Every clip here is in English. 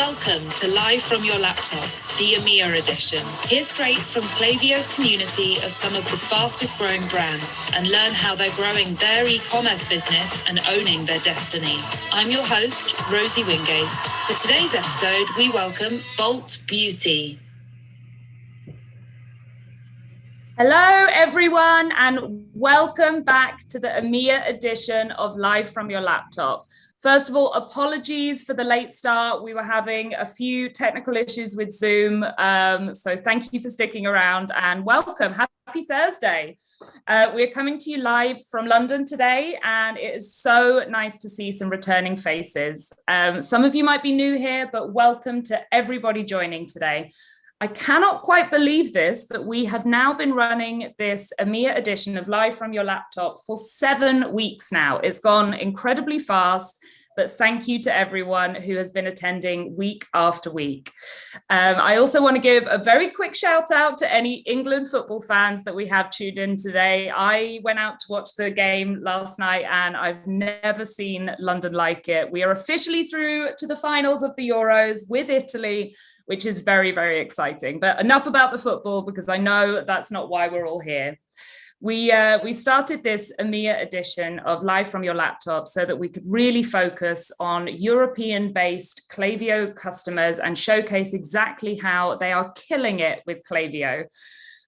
Welcome to Live from Your Laptop, the EMEA edition. Hear straight from Klaviyo's community of some of the fastest growing brands and learn how they're growing their e-commerce business and owning their destiny. I'm your host, Rosie Wingate. For today's episode, we welcome Bolt Beauty. Hello, everyone, and welcome back to the EMEA edition of Live from Your Laptop. First of all, apologies for the late start. We were having a few technical issues with Zoom, so thank you for sticking around and welcome. Happy Thursday. We're coming to you live from London today, and it is so nice to see some returning faces. Some of you might be new here, but welcome to everybody joining today. I cannot quite believe this, but we have now been running this EMEA edition of Live from Your Laptop for 7 weeks now. It's gone incredibly fast, but thank you to everyone who has been attending week after week. I also want to give a very quick shout out to any England football fans that we have tuned in today. I went out to watch the game last night and I've never seen London like it. We are officially through to the finals of the Euros with Italy, which is very, very exciting. But enough about the football, because I know that's not why we're all here. We started this EMEA edition of Live from Your Laptop so that we could really focus on European-based Klaviyo customers and showcase exactly how they are killing it with Klaviyo.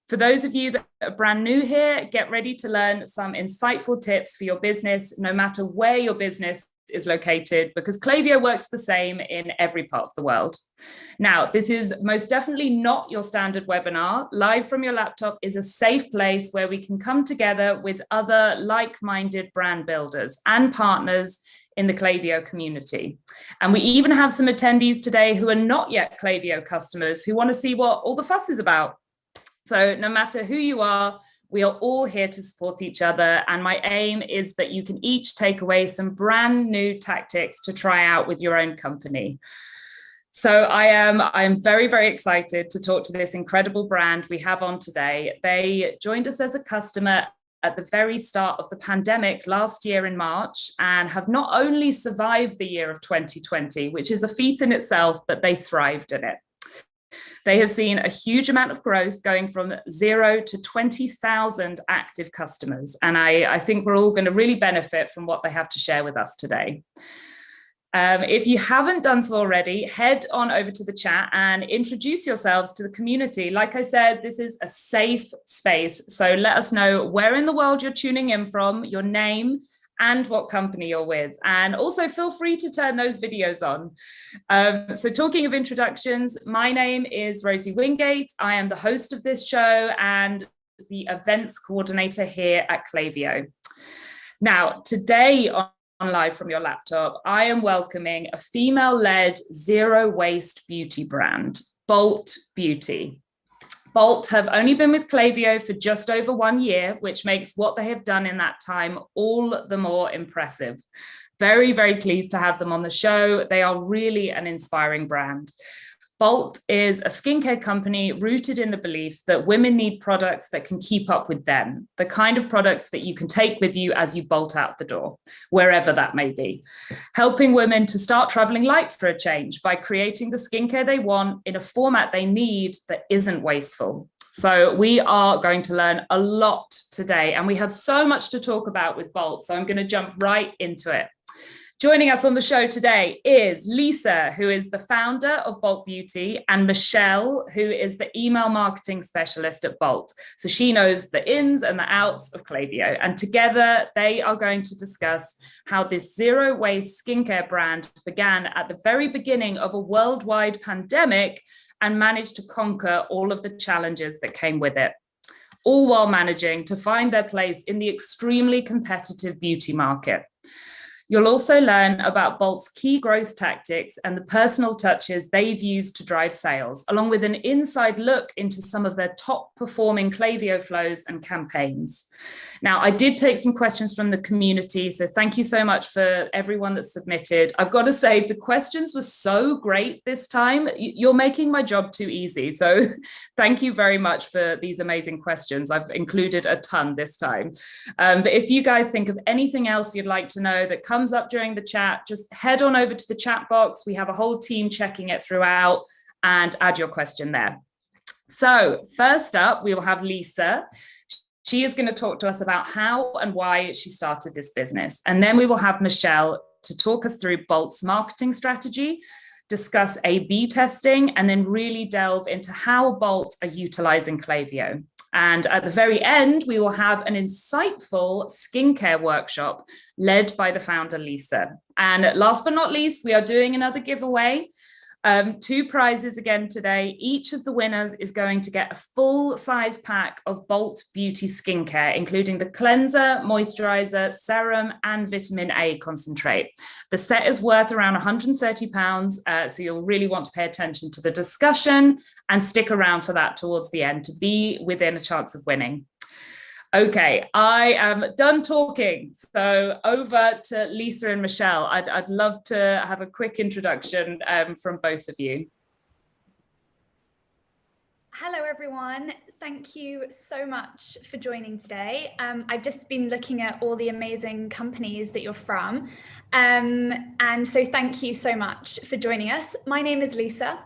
For those of you that are brand new here, get ready to learn some insightful tips for your business, no matter where your business is located, because Klaviyo works the same in every part of the world. Now, this is most definitely not your standard webinar. Live from Your Laptop is a safe place where we can come together with other like-minded brand builders and partners in the Klaviyo community. And we even have some attendees today who are not yet Klaviyo customers who want to see what all the fuss is about. So no matter who you are, we are all here to support each other, and my aim is that you can each take away some brand new tactics to try out with your own company. So I am very, very excited to talk to this incredible brand we have on today. They joined us as a customer at the very start of the pandemic last year in March, and have not only survived the year of 2020, which is a feat in itself, but they thrived in it. They have seen a huge amount of growth, going from 0 to 20,000 active customers. And I think we're all going to really benefit from what they have to share with us today. If you haven't done so already, head on over to the chat and introduce yourselves to the community. Like I said, this is a safe space. So let us know where in the world you're tuning in from, your name, and what company you're with. And also feel free to turn those videos on. So talking of introductions, my name is Rosie Wingate. I am the host of this show and the events coordinator here at Klaviyo. Now, today on Live from Your Laptop, I am welcoming a female-led zero-waste beauty brand, Bolt Beauty. Bolt have only been with Klaviyo for just over 1 year, which makes what they have done in that time all the more impressive. Very, very pleased to have them on the show. They are really an inspiring brand. Bolt is a skincare company rooted in the belief that women need products that can keep up with them, the kind of products that you can take with you as you bolt out the door, wherever that may be, helping women to start traveling light for a change by creating the skincare they want in a format they need that isn't wasteful. So we are going to learn a lot today, and we have so much to talk about with Bolt, so I'm going to jump right into it. Joining us on the show today is Lisa, who is the founder of Bolt Beauty, and Michelle, who is the email marketing specialist at Bolt. So she knows the ins and the outs of Klaviyo, and together they are going to discuss how this zero waste skincare brand began at the very beginning of a worldwide pandemic and managed to conquer all of the challenges that came with it, all while managing to find their place in the extremely competitive beauty market. You'll also learn about Bolt's key growth tactics and the personal touches they've used to drive sales, along with an inside look into some of their top performing Klaviyo flows and campaigns. Now, I did take some questions from the community, so thank you so much for everyone that submitted. I've got to say, the questions were so great this time. You're making my job too easy, so thank you very much for these amazing questions. I've included a ton this time. But if you guys think of anything else you'd like to know that comes thumbs up during the chat, just head on over to the chat box. We have a whole team checking it throughout, and add your question there. So first up, we will have Lisa. She is going to talk to us about how and why she started this business. And then we will have Michelle to talk us through Bolt's marketing strategy, discuss A/B testing, and then really delve into how Bolt are utilizing Klaviyo. And at the very end, we will have an insightful skincare workshop led by the founder, Lisa. And last but not least, we are doing another giveaway. 2 prizes again today. Each of the winners is going to get a full-size pack of Bolt Beauty skincare, including the cleanser, moisturizer, serum, and vitamin A concentrate. The set is worth around £130, so you'll really want to pay attention to the discussion and stick around for that towards the end to be within a chance of winning. Okay, I am done talking. So over to Lisa and Michelle. I'd love to have a quick introduction from both of you. Hello, everyone. Thank you so much for joining today. I've just been looking at all the amazing companies that you're from. And so thank you so much for joining us. My name is Lisa.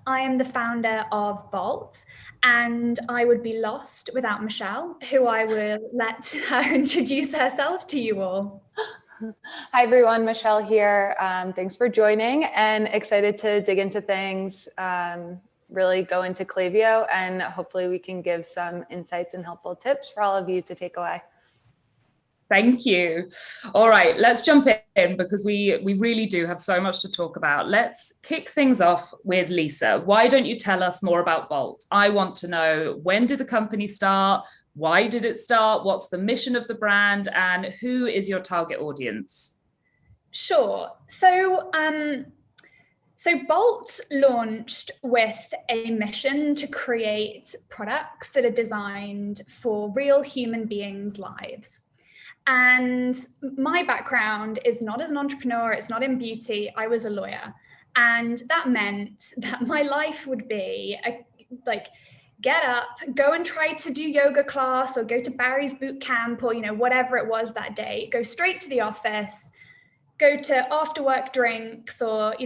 I am the founder of Bolt, and I would be lost without Michelle, who I will let her introduce herself to you all. Hi, everyone. Michelle here. Thanks for joining, and excited to dig into things, really go into Klaviyo, and hopefully we can give some insights and helpful tips for all of you to take away. Thank you. All right, let's jump in because we really do have so much to talk about. Let's kick things off with Lisa. Why don't you tell us more about Bolt? I want to know, when did the company start? Why did it start? What's the mission of the brand? And who is your target audience? Sure. So Bolt launched with a mission to create products that are designed for real human beings' lives. And my background is not as an entrepreneur, it's not in beauty, I was a lawyer. And that meant that my life would be like, get up, go and try to do yoga class or go to Barry's boot camp or, whatever it was that day, go straight to the office, go to after work drinks or,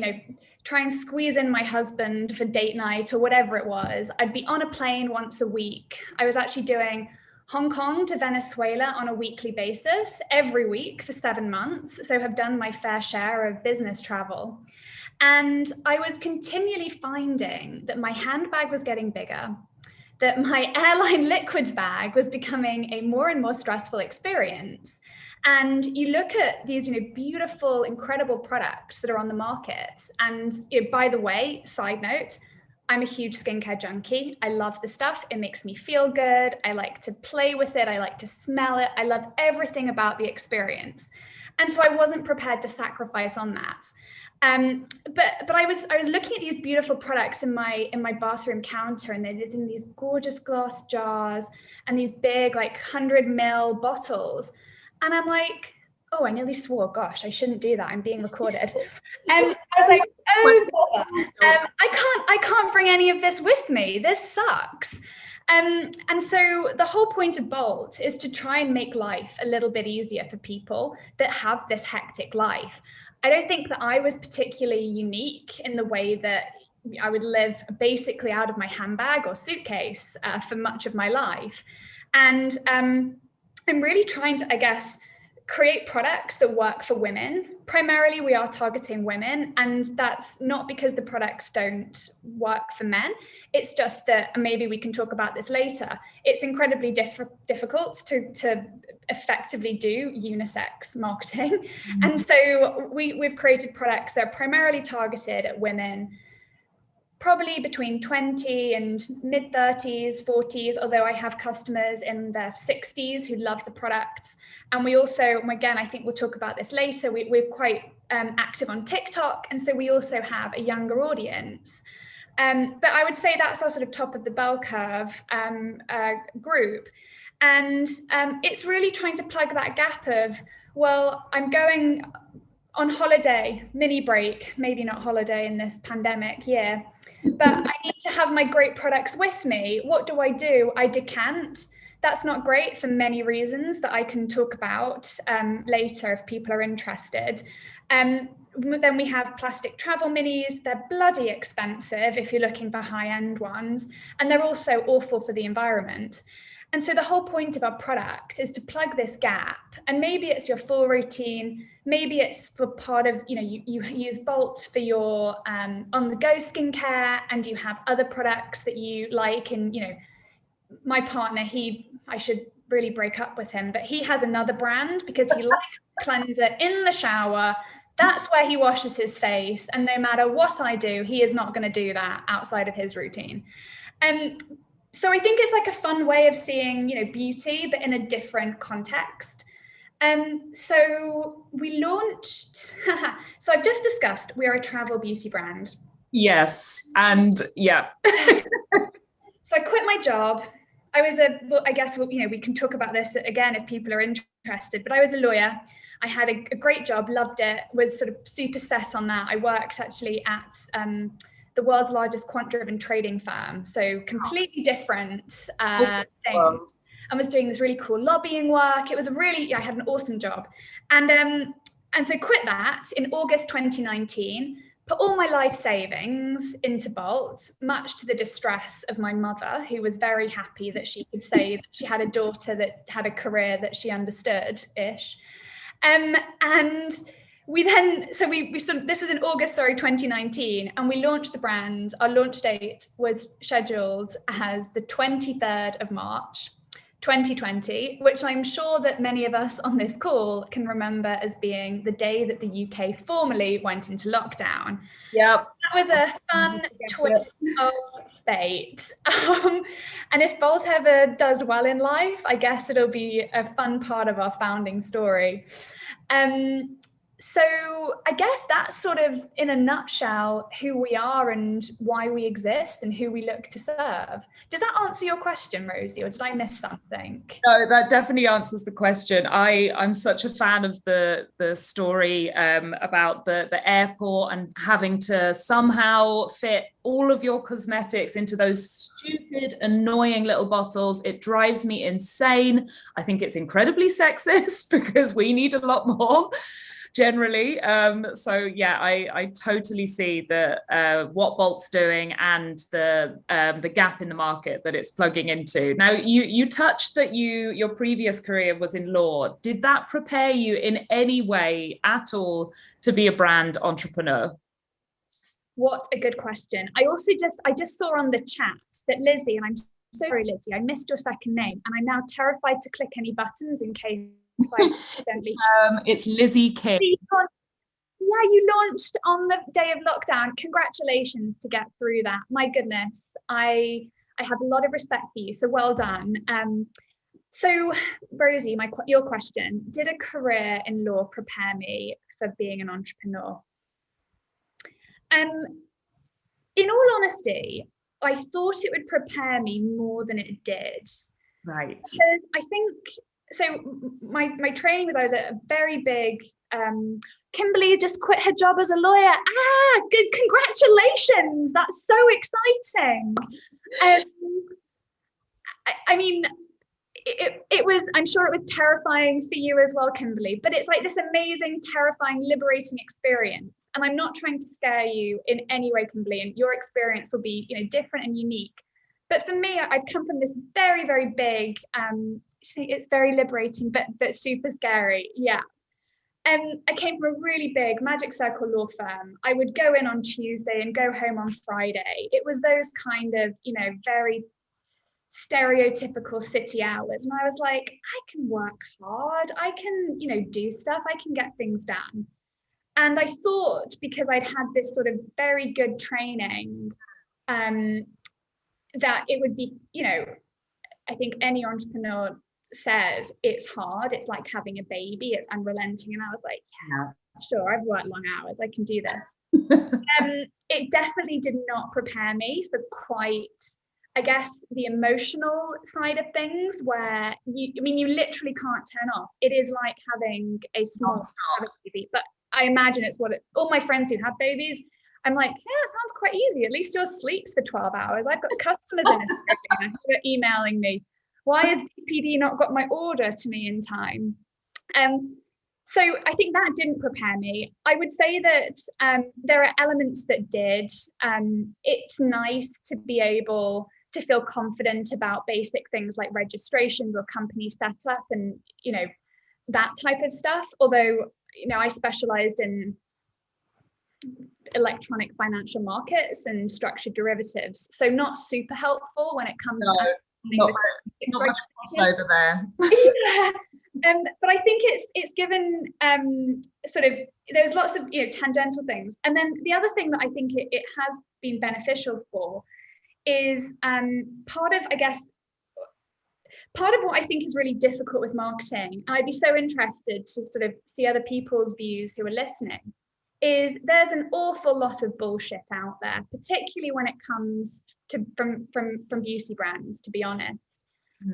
try and squeeze in my husband for date night or whatever it was. I'd be on a plane once a week. I was actually doing Hong Kong to Venezuela on a weekly basis every week for 7 months. So have done my fair share of business travel. And I was continually finding that my handbag was getting bigger, that my airline liquids bag was becoming a more and more stressful experience. And you look at these, beautiful, incredible products that are on the market. And by the way, side note, I'm a huge skincare junkie. I love the stuff. It makes me feel good. I like to play with it. I like to smell it. I love everything about the experience. And so I wasn't prepared to sacrifice on that. But I was looking at these beautiful products in my bathroom counter, and they're in these gorgeous glass jars and these big 100 ml bottles. And I'm like, oh, I nearly swore. Gosh, I shouldn't do that. I'm being recorded. And I was like, oh, bother. I can't bring any of this with me. This sucks. And so the whole point of Bolt is to try and make life a little bit easier for people that have this hectic life. I don't think that I was particularly unique in the way that I would live basically out of my handbag or suitcase for much of my life. And I'm really trying to, I guess, create products that work for women. Primarily, we are targeting women, and that's not because the products don't work for men. It's just that, and maybe we can talk about this later, it's incredibly difficult to effectively do unisex marketing. Mm-hmm. And so we've created products that are primarily targeted at women, probably between 20 and mid 30s, 40s, although I have customers in their 60s who love the products. And we also, again, I think we'll talk about this later, we're quite active on TikTok. And so we also have a younger audience. But I would say that's our sort of top of the bell curve group. And it's really trying to plug that gap of, well, I'm going on holiday, mini break, maybe not holiday in this pandemic year, but I need to have my great products with me. What do? I decant That's not great for many reasons that I can talk about later if people are interested. Then we have plastic travel minis. They're bloody expensive if you're looking for high-end ones, and they're also awful for the environment. And so the whole point of our product is to plug this gap. And maybe it's your full routine. Maybe it's for part of, you use Bolt for your on-the-go skincare, and you have other products that you like. And, my partner, I should really break up with him, but he has another brand because he likes cleanser in the shower. That's where he washes his face. And no matter what I do, he is not going to do that outside of his routine. So I think it's like a fun way of seeing, beauty, but in a different context. So we launched, so I've just discussed, we are a travel beauty brand. Yes. And yeah. So I quit my job. I guess, we can talk about this again if people are interested, but I was a lawyer. I had a great job, loved it, was sort of super set on that. I worked actually at the world's largest quant-driven trading firm. So completely different thing. I was doing this really cool lobbying work. It was I had an awesome job. And so quit that in August 2019, put all my life savings into Bolt, much to the distress of my mother, who was very happy that she could say that she had a daughter that had a career that she understood-ish. And this was in August, 2019, and we launched the brand. Our launch date was scheduled as the 23rd of March, 2020, which I'm sure that many of us on this call can remember as being the day that the UK formally went into lockdown. Yep. That was a fun twist of fate. And if Bolt ever does well in life, I guess it'll be a fun part of our founding story. So I guess that's sort of, in a nutshell, who we are and why we exist and who we look to serve. Does that answer your question, Rosie, or did I miss something? No, that definitely answers the question. I'm such a fan of the story about the airport and having to somehow fit all of your cosmetics into those stupid, annoying little bottles. It drives me insane. I think it's incredibly sexist because we need a lot more generally. So yeah, I totally see what Bolt's doing and the gap in the market that it's plugging into. Now, you touched that your previous career was in law. Did that prepare you in any way at all to be a brand entrepreneur? What a good question. I just saw on the chat that Lizzie, and I'm so sorry, Lizzie, I missed your second name, and I'm now terrified to click any buttons in case it's Lizzie King. Yeah, you launched on the day of lockdown. Congratulations to get through that. My goodness, I have a lot of respect for you. So well done. So Rosie, your question: did a career in law prepare me for being an entrepreneur? In all honesty, I thought it would prepare me more than it did. Right. Because I think. So my training was, I was at a very big, Kimberly just quit her job as a lawyer. Good, congratulations. That's so exciting. I mean, it was, I'm sure it was terrifying for you as well, Kimberly, but it's like this amazing, terrifying, liberating experience. And I'm not trying to scare you in any way, Kimberly, and your experience will be, different and unique. But for me, I'd come from this very, very big, it's very liberating, but super scary. Yeah. I came from a really big Magic Circle law firm. I would go in on Tuesday and go home on Friday. It was those kind of, very stereotypical city hours. And I was like, I can work hard. I can, do stuff. I can get things done. And I thought, because I'd had this sort of very good training, that it would be, I think any entrepreneur says it's hard. It's like having a baby. It's unrelenting. And I was like, yeah, sure, I've worked long hours. I can do this. It definitely did not prepare me for quite, I guess, the emotional side of things where you literally can't turn off. It is like having a small baby. But I imagine it's all my friends who have babies, I'm like, yeah, it sounds quite easy. At least yours sleeps for 12 hours. I've got customers in it who are emailing me. Why has DPD not got my order to me in time? So I think that didn't prepare me. I would say that there are elements that did. It's nice to be able to feel confident about basic things like registrations or company setup and, that type of stuff. Although, I specialized in electronic financial markets and structured derivatives. So not super helpful when it comes to not much crossover there. Yeah. But I think it's given sort of, there's lots of tangential things. And then the other thing that I think it has been beneficial for is part of what I think is really difficult with marketing, and I'd be so interested to sort of see other people's views who are listening, is there's an awful lot of bullshit out there, particularly when it comes to from beauty brands, to be honest.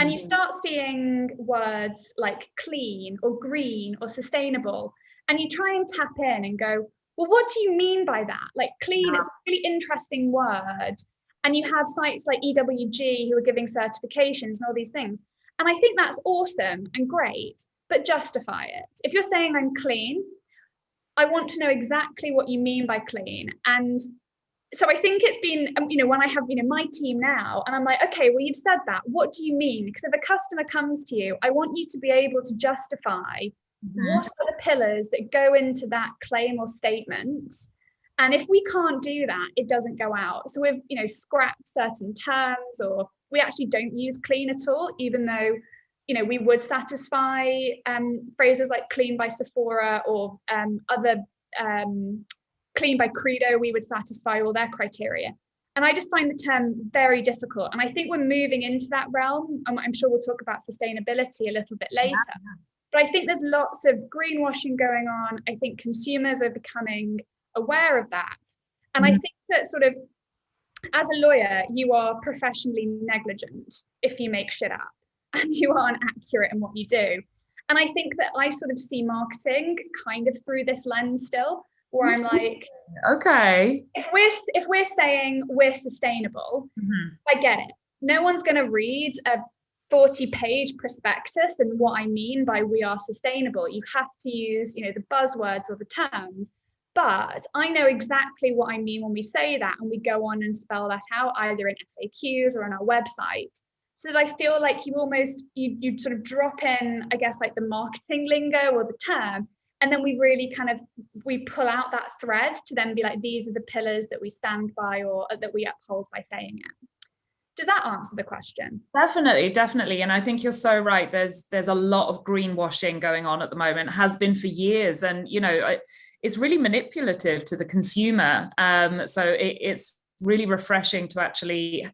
And you start seeing words like clean or green or sustainable, and you try and tap in and go, well, what do you mean by that? Like clean is a really interesting word. And you have sites like EWG who are giving certifications and all these things. And I think that's awesome and great, but justify it. If you're saying I'm clean, I want to know exactly what you mean by clean. And so I think it's been, when I have, my team now, and I'm like, okay, well, you've said that. What do you mean? Because if a customer comes to you, I want you to be able to justify what are the pillars that go into that claim or statement. And if we can't do that, it doesn't go out. So we've, scrapped certain terms, or we actually don't use clean at all, even though, we would satisfy phrases like clean by Sephora or other clean by Credo, we would satisfy all their criteria. And I just find the term very difficult. And I think we're moving into that realm. I'm sure we'll talk about sustainability a little bit later. But I think there's lots of greenwashing going on. I think consumers are becoming aware of that. And I think that sort of, as a lawyer, you are professionally negligent if you make shit up and you aren't accurate in what you do. And I think that I sort of see marketing kind of through this lens still, where I'm like, okay, if we're saying we're sustainable, I get it. No one's going to read a 40-page prospectus and what I mean by we are sustainable. You have to use, the buzzwords or the terms. But I know exactly what I mean when we say that, and we go on and spell that out either in FAQs or on our website. So that I feel like you sort of drop in, I guess, like the marketing lingo or the term, and then we really we pull out that thread to then be like, these are the pillars that we stand by or that we uphold by saying it. Does that answer the question? Definitely. And I think you're so right. There's a lot of greenwashing going on at the moment, has been for years. And, it's really manipulative to the consumer. So it's really refreshing to actually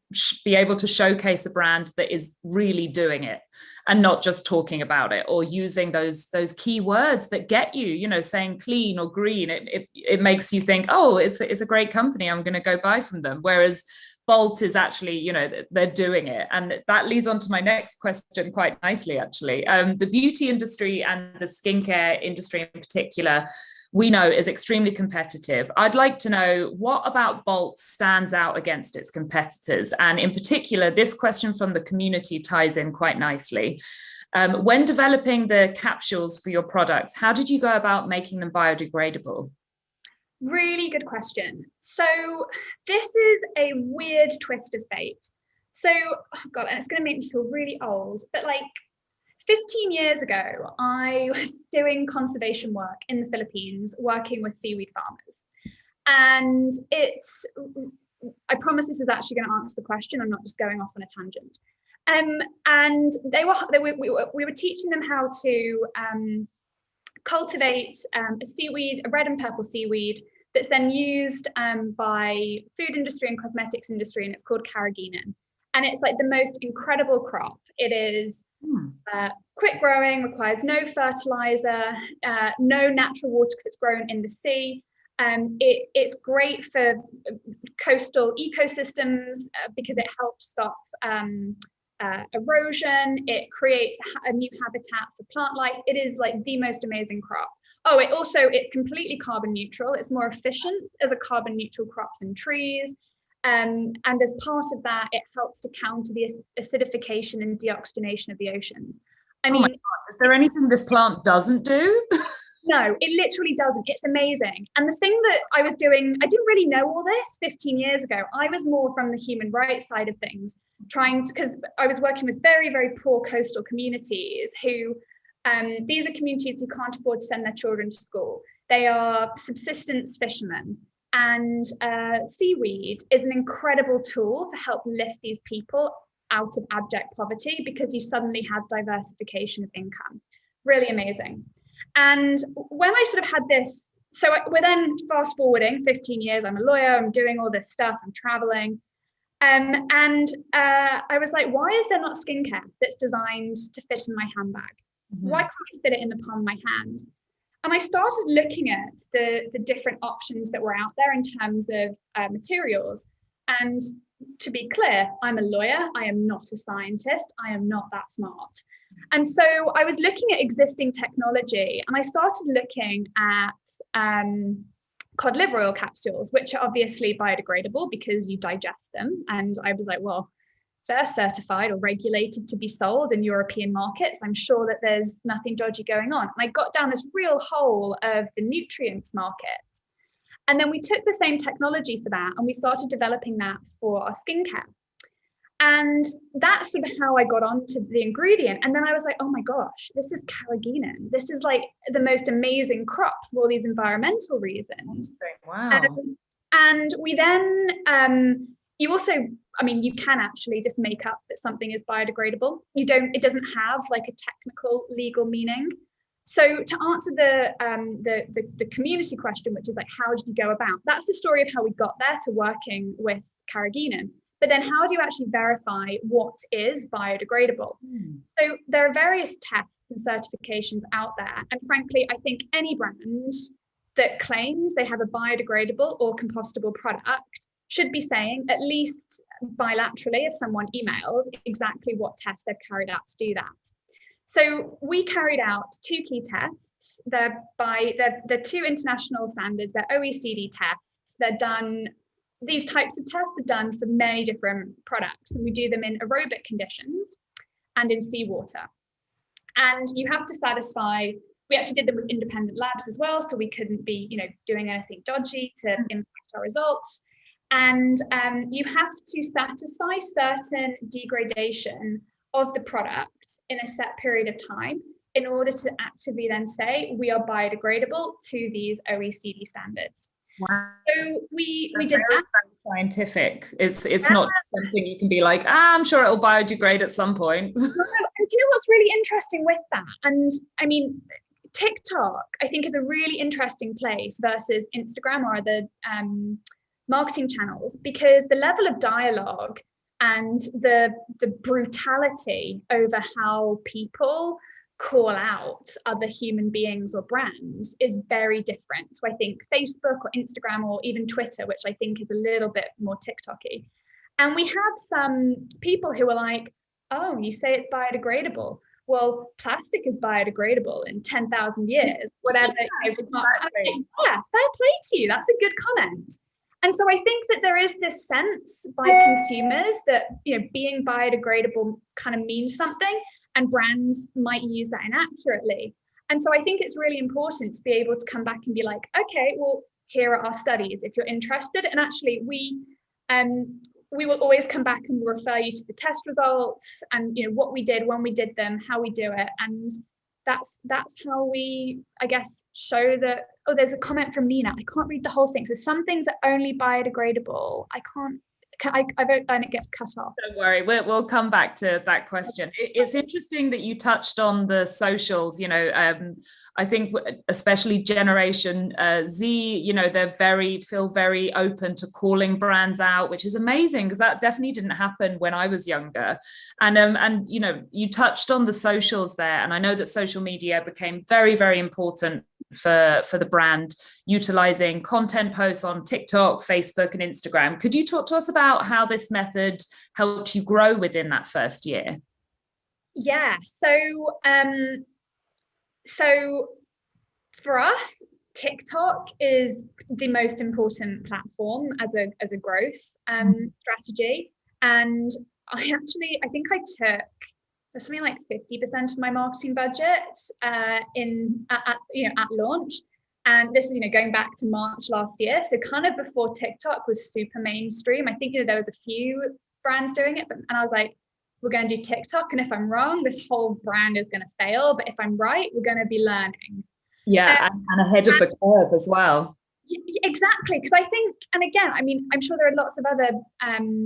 be able to showcase a brand that is really doing it and not just talking about it or using those key words that get you, saying clean or green. It makes you think, oh, it's a great company, I'm going to go buy from them. Whereas Bolt is actually, they're doing it. And that leads on to my next question quite nicely, actually. The beauty industry and the skincare industry in particular, we know is extremely competitive. I'd like to know, what about Bolt stands out against its competitors? And in particular, this question from the community ties in quite nicely. When developing the capsules for your products, how did you go about making them biodegradable? Really good question. So this is a weird twist of fate. So, oh God, and it's going to make me feel really old, but like 15 years ago, I was doing conservation work in the Philippines, working with seaweed farmers. And I promise this is actually going to answer the question. I'm not just going off on a tangent. And we were teaching them how to cultivate a red and purple seaweed that's then used by food industry and cosmetics industry, and it's called carrageenan. And it's like the most incredible crop. It is quick growing, requires no fertilizer, no natural water because it's grown in the sea. It's great for coastal ecosystems because it helps stop erosion. It creates a new habitat for plant life. It is like the most amazing crop. Oh, it's completely carbon neutral. It's more efficient as a carbon neutral crop than trees. And as part of that, it helps to counter the acidification and deoxygenation of the oceans. I mean, my God, is there anything this plant doesn't do? No, it literally doesn't. It's amazing. And the thing that I was doing, I didn't really know all this 15 years ago. I was more from the human rights side of things, because I was working with very, very poor coastal communities who, these are communities who can't afford to send their children to school. They are subsistence fishermen. And seaweed is an incredible tool to help lift these people out of abject poverty, because you suddenly have diversification of income. Really amazing. And when I sort of had this, so we're then fast forwarding 15 years, I'm a lawyer, I'm doing all this stuff, I'm traveling. And I was like, why is there not skincare that's designed to fit in my handbag? Mm-hmm. Why can't I fit it in the palm of my hand? And I started looking at the different options that were out there in terms of materials. And to be clear, I'm a lawyer, I am not a scientist, I am not that smart. And so I was looking at existing technology, and I started looking at cod liver oil capsules, which are obviously biodegradable because you digest them. And I was like, well, they're certified or regulated to be sold in European markets. I'm sure that there's nothing dodgy going on. And I got down this real hole of the nutrients market. And then we took the same technology for that and we started developing that for our skincare. And that's sort of how I got onto the ingredient. And then I was like, oh my gosh, this is carrageenan. This is like the most amazing crop for all these environmental reasons. Wow. And we then, you also, I mean, you can actually just make up that something is biodegradable. It doesn't have like a technical legal meaning. So to answer the community question, which is like, how did you go about? That's the story of how we got there to working with carrageenan. But then how do you actually verify what is biodegradable? So there are various tests and certifications out there. And frankly, I think any brand that claims they have a biodegradable or compostable product should be saying, at least bilaterally, if someone emails, exactly what tests they've carried out to do that. So we carried out 2 key tests. They're two international standards. They're OECD tests. They're done. These types of tests are done for many different products, and we do them in aerobic conditions and in seawater. And you have to satisfy, we actually did them with independent labs as well, so we couldn't be, doing anything dodgy to impact our results. And you have to satisfy certain degradation of the product in a set period of time in order to actively then say we are biodegradable to these OECD standards. Wow. So we did that. Scientific. It's not something you can be like, I'm sure it'll biodegrade at some point. No, and do you know what's really interesting with that? And I mean, TikTok, I think, is a really interesting place versus Instagram or other marketing channels, because the level of dialogue and the brutality over how people call out other human beings or brands is very different to, I think, Facebook or Instagram or even Twitter, which I think is a little bit more TikTok-y. And we have some people who are like, oh, you say it's biodegradable. Well, plastic is biodegradable in 10,000 years, whatever. Yeah, fair play to you. That's a good comment. And so I think that there is this sense by consumers that, being biodegradable kind of means something, and brands might use that inaccurately. And so I think it's really important to be able to come back and be like, okay, well, here are our studies if you're interested. And actually we will always come back and refer you to the test results and what we did, when we did them, how we do it. And that's how we, I guess, show that. Oh, there's a comment from Nina. I can't read the whole thing. So some things are only biodegradable. I vote and it gets cut off. Don't worry, we'll come back to that question. It's interesting that you touched on the socials. I think especially Generation Z, they feel very open to calling brands out, which is amazing, because that definitely didn't happen when I was younger. And you touched on the socials there, and I know that social media became very, very important for the brand, utilizing content posts on TikTok, Facebook, and Instagram. Could you talk to us about how this method helped you grow within that first year? Yeah, so for us, TikTok is the most important platform as a growth strategy. And I think I took something like 50% of my marketing budget at launch. And this is, going back to March last year. So kind of before TikTok was super mainstream. I think, there was a few brands doing it, and I was like, we're going to do TikTok. And if I'm wrong, this whole brand is going to fail. But if I'm right, we're going to be learning. Yeah, and ahead of the curve as well. Exactly, because I think, and again, I mean, I'm sure there are lots of other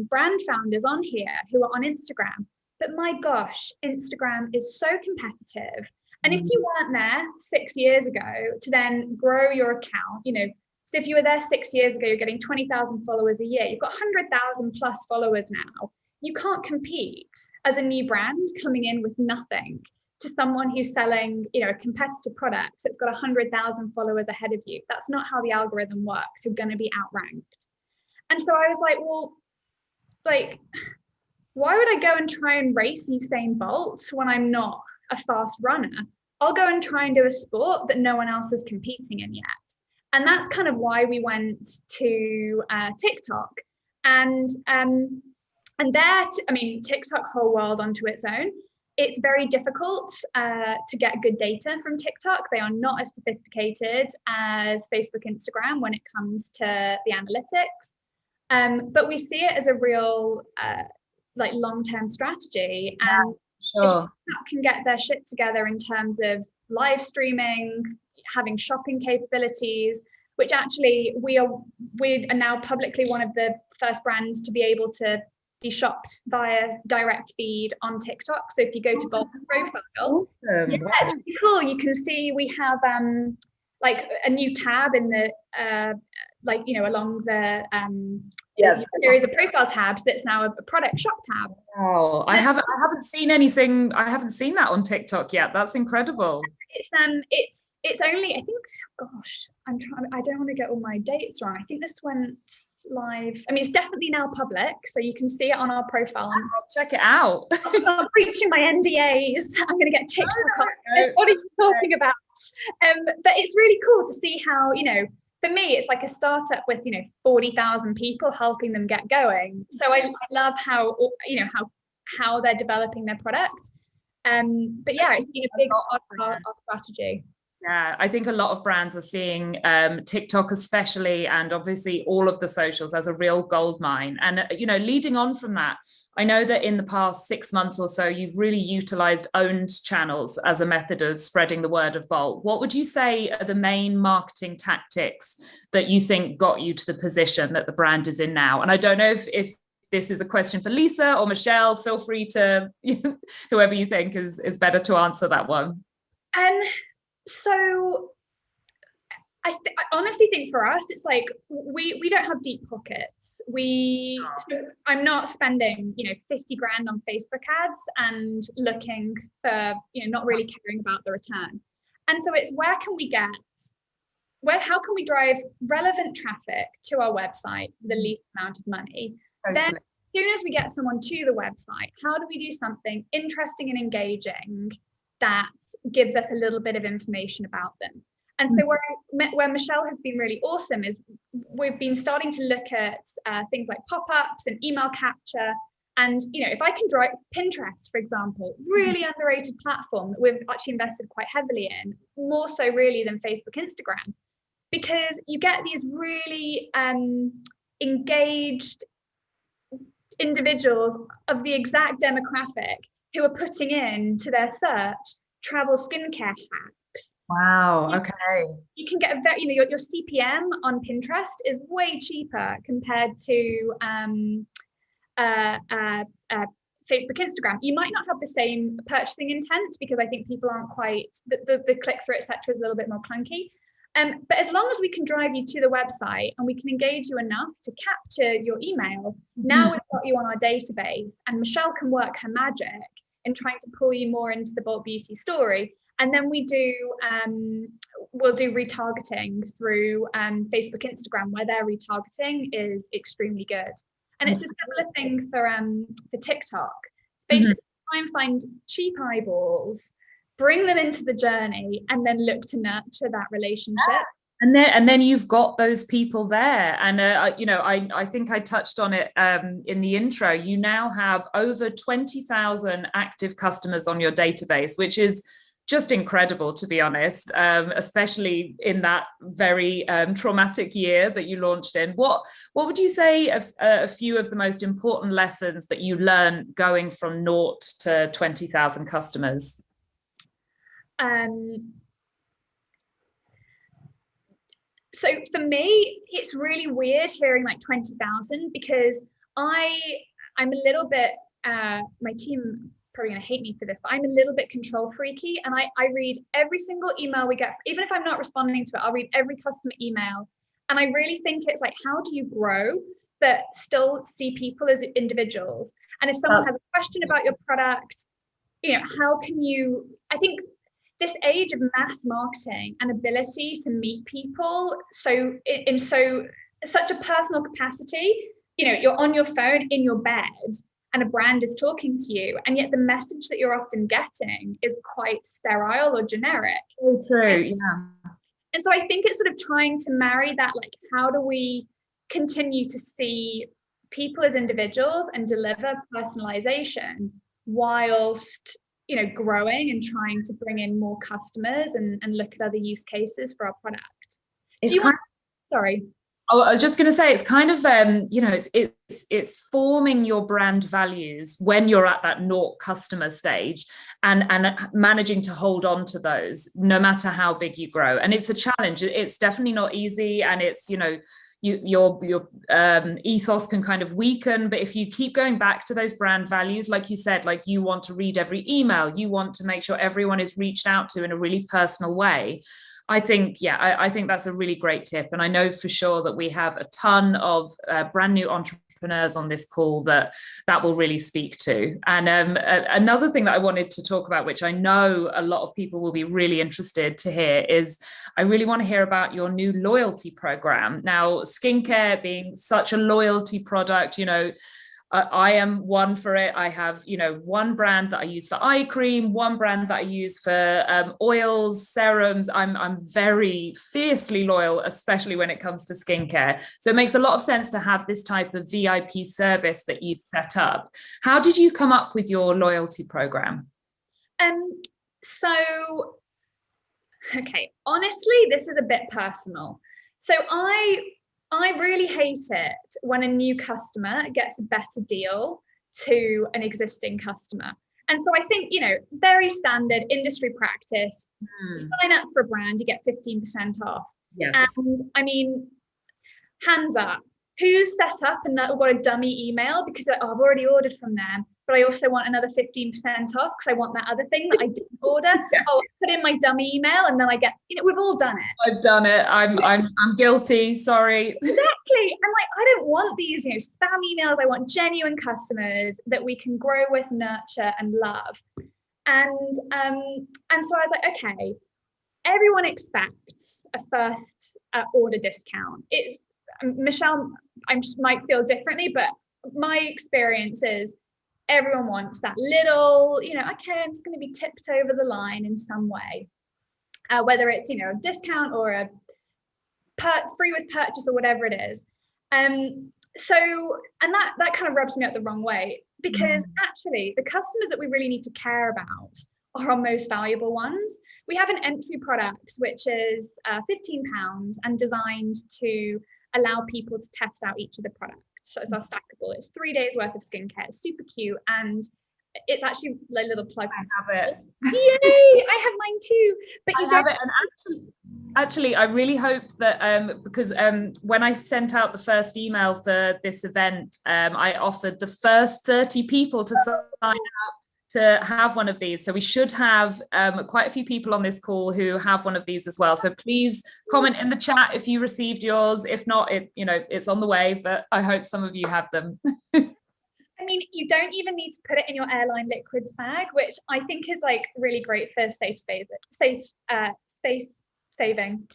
brand founders on here who are on Instagram, but my gosh, Instagram is so competitive. And if you weren't there 6 years ago to then grow your account, so if you were there 6 years ago, you're getting 20,000 followers a year, you've got 100,000 plus followers now. You can't compete as a new brand coming in with nothing to someone who's selling, a competitive product that's got 100,000 followers ahead of you. That's not how the algorithm works. You're going to be outranked. And so I was like, well, why would I go and try and race Usain Bolt when I'm not a fast runner? I'll go and try and do a sport that no one else is competing in yet. And that's kind of why we went to TikTok. And there, TikTok whole world onto its own. It's very difficult to get good data from TikTok. They are not as sophisticated as Facebook, Instagram when it comes to the analytics. But we see it as a real long-term strategy. And sure. If TikTok can get their shit together in terms of live streaming, having shopping capabilities, which actually we are now publicly one of the first brands to be able to be shopped via direct feed on TikTok. So if you go to Bolt's profile, awesome. It's really cool. You can see we have a new tab in the along the series of profile tabs that's now a product shop tab. Oh, I haven't seen anything. I haven't seen that on TikTok yet. That's incredible. It's only, I think, gosh, I don't want to get all my dates wrong. I think this went live. It's definitely now public, so you can see it on our profile. I'll check it out. I'm breaching my NDAs. I'm going to get TikTok on this. What are you talking about? But it's really cool to see how, for me, it's like a startup with, 40,000 people helping them get going. So I love how they're developing their product. But yeah, it's been a big part of our strategy. Yeah, I think a lot of brands are seeing TikTok especially, and obviously all of the socials as a real goldmine. And, leading on from that, I know that in the past 6 months or so, you've really utilized owned channels as a method of spreading the word of Bolt. What would you say are the main marketing tactics that you think got you to the position that the brand is in now? And I don't know if this is a question for Lisa or Michelle. Feel free to, whoever you think is better to answer that one. So I honestly think for us, it's like we don't have deep pockets. I'm not spending 50 grand on Facebook ads and looking for not really caring about the return. And so it's how can we drive relevant traffic to our website for the least amount of money? Totally. Then as soon as we get someone to the website, how do we do something interesting and engaging that gives us a little bit of information about them? And so where Michelle has been really awesome is we've been starting to look at things like pop-ups and email capture. And, if I can drive Pinterest, for example, really underrated platform that we've actually invested quite heavily in, more so really than Facebook, Instagram, because you get these really engaged individuals of the exact demographic who are putting into their search travel skincare hacks. Wow. Okay. You can get your CPM on Pinterest is way cheaper compared to Facebook, Instagram. You might not have the same purchasing intent because I think people aren't quite the click through, etc. is a little bit more clunky. But as long as we can drive you to the website and we can engage you enough to capture your email, now we've got you on our database, and Michelle can work her magic in trying to pull you more into the Bolt Beauty story. And then we'll do retargeting through Facebook, Instagram, where their retargeting is extremely good. And it's a similar thing for TikTok. It's basically try and find cheap eyeballs, bring them into the journey, and then look to nurture that relationship. And then you've got those people there. And, I think I touched on it in the intro. You now have over 20,000 active customers on your database, which is just incredible, to be honest, especially in that very traumatic year that you launched in. What would you say a few of the most important lessons that you learned going from 0 to 20,000 customers? So for me, it's really weird hearing like 20,000 because I'm a little bit, my team probably gonna hate me for this, but I'm a little bit control freaky, and I read every single email we get. Even if I'm not responding to it, I'll read every customer email. And I really think it's like, how do you grow but still see people as individuals? And if someone has a question about your product, how can you, I think this age of mass marketing and ability to meet people in such a personal capacity, you're on your phone in your bed and a brand is talking to you, and yet the message that you're often getting is quite sterile or generic. Oh, true, yeah. And so I think it's sort of trying to marry that, like, how do we continue to see people as individuals and deliver personalization whilst growing and trying to bring in more customers and look at other use cases for our product. Sorry. Oh, I was just going to say, it's kind of, it's forming your brand values when you're at that 0 customer stage and managing to hold on to those no matter how big you grow. And it's a challenge. It's definitely not easy. And it's, your ethos can kind of weaken, but if you keep going back to those brand values, like you said, like you want to read every email, you want to make sure everyone is reached out to in a really personal way. I think that's a really great tip. And I know for sure that we have a ton of brand new entrepreneurs on this call that will really speak to. And another thing that I wanted to talk about, which I know a lot of people will be really interested to hear, is I really want to hear about your new loyalty program. Now, skincare being such a loyalty product, I am one for it. I have, one brand that I use for eye cream, one brand that I use for oils, serums. I'm very fiercely loyal, especially when it comes to skincare. So it makes a lot of sense to have this type of VIP service that you've set up. How did you come up with your loyalty program? Okay, honestly, this is a bit personal. So I really hate it when a new customer gets a better deal to an existing customer. And so I think, very standard industry practice, you sign up for a brand, you get 15% off. Yes. And I mean, hands up, who's set up and got a dummy email because I've already ordered from them, but I also want another 15% off because I want that other thing that I didn't order. Yeah. Oh, I put in my dummy email and then I get, we've all done it. I've done it. I'm guilty. Sorry. Exactly. And like, I don't want these, spam emails. I want genuine customers that we can grow with, nurture, and love. And so I was like, okay, everyone expects a first order discount. It's Michelle, I might feel differently, but my experience is everyone wants that little, okay, I'm just going to be tipped over the line in some way, whether it's, a discount or a free with purchase or whatever it is. So, and that kind of rubs me up the wrong way, because actually the customers that we really need to care about are our most valuable ones. We have an entry product, which is £15 and designed to allow people to test out each of the products. So it's our stackable. It's 3 days worth of skincare. It's super cute, and it's actually like a little plug. I have it. Yay! I have mine too. But you don't have it. And actually, I really hope that because when I sent out the first email for this event, I offered the first 30 people to sign up to have one of these. So we should have quite a few people on this call who have one of these as well. So please comment in the chat if you received yours. If not, it's on the way, but I hope some of you have them. I mean, you don't even need to put it in your airline liquids bag, which I think is like really great for space saving.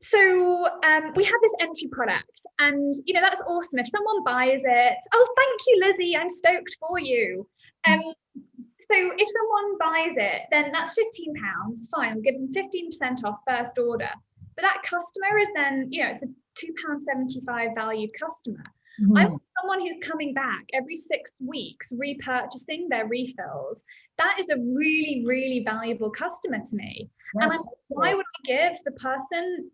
So we have this entry product, and that's awesome. If someone buys it, oh, thank you, Lizzie, I'm stoked for you. So if someone buys it, then that's £15. Fine, we'll give them 15% off first order. but that customer is then, it's a £2.75 valued customer. Mhm. I want someone who's coming back every 6 weeks, repurchasing their refills. That is a really, really valuable customer to me. Yeah, And why would I give the person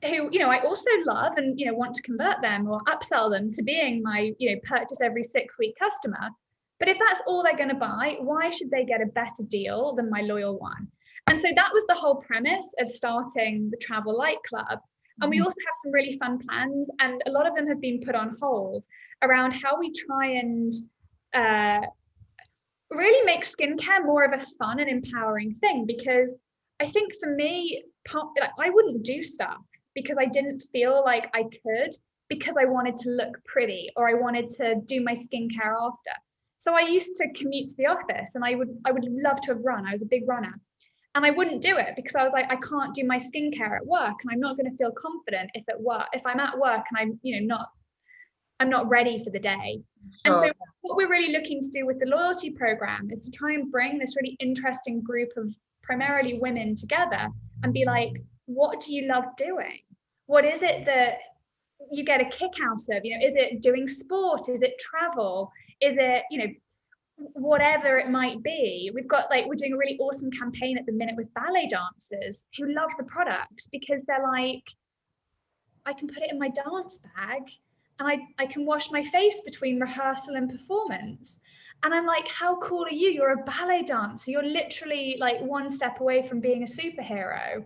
who, I also love and, want to convert them or upsell them to being my, purchase every 6-week customer. But if that's all they're going to buy, why should they get a better deal than my loyal one? And so that was the whole premise of starting the Travel Light Club. And we also have some really fun plans, and a lot of them have been put on hold around how we try and really make skincare more of a fun and empowering thing. Because I think for me, I wouldn't do stuff because I didn't feel like I could, because I wanted to look pretty or I wanted to do my skincare after. So I used to commute to the office, and I would love to have run. I was a big runner. And I wouldn't do it because I was like, I can't do my skincare at work, and I'm not going to feel confident if I'm at work and I'm not ready for the day. Sure. And so what we're really looking to do with the loyalty program is to try and bring this really interesting group of primarily women together and be like, what do you love doing? What is it that you get a kick out of? Is it doing sport? Is it travel? Is it, whatever it might be? We're doing a really awesome campaign at the minute with ballet dancers who love the product because they're like, I can put it in my dance bag and I can wash my face between rehearsal and performance. And I'm like, how cool are you? You're a ballet dancer. You're literally like one step away from being a superhero.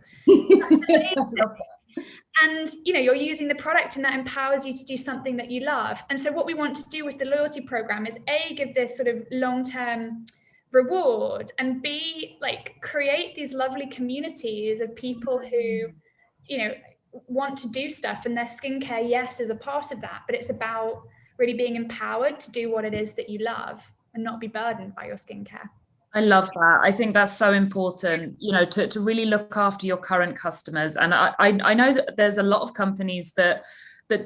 And you're using the product, and that empowers you to do something that you love. And so what we want to do with the loyalty program is A, give this sort of long-term reward, and B, create these lovely communities of people who want to do stuff, and their skincare, yes, is a part of that, but it's about really being empowered to do what it is that you love and not be burdened by your skincare. I love that. I think that's so important, to really look after your current customers. And I know that there's a lot of companies that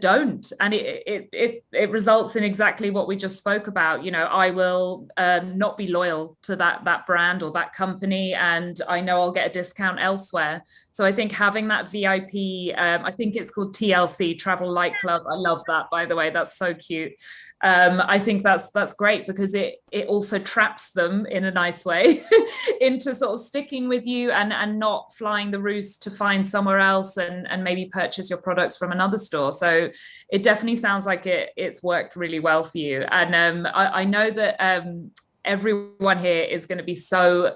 don't, and it results in exactly what we just spoke about. I will not be loyal to that brand or that company, and I know I'll get a discount elsewhere. So I think having that VIP, I think it's called TLC, Travel Light Club. I love that, by the way. That's so cute. I think that's great because it also traps them in a nice way into sort of sticking with you and not flying the roost to find somewhere else and maybe purchase your products from another store. So it definitely sounds like it's worked really well for you. And I know that everyone here is going to be so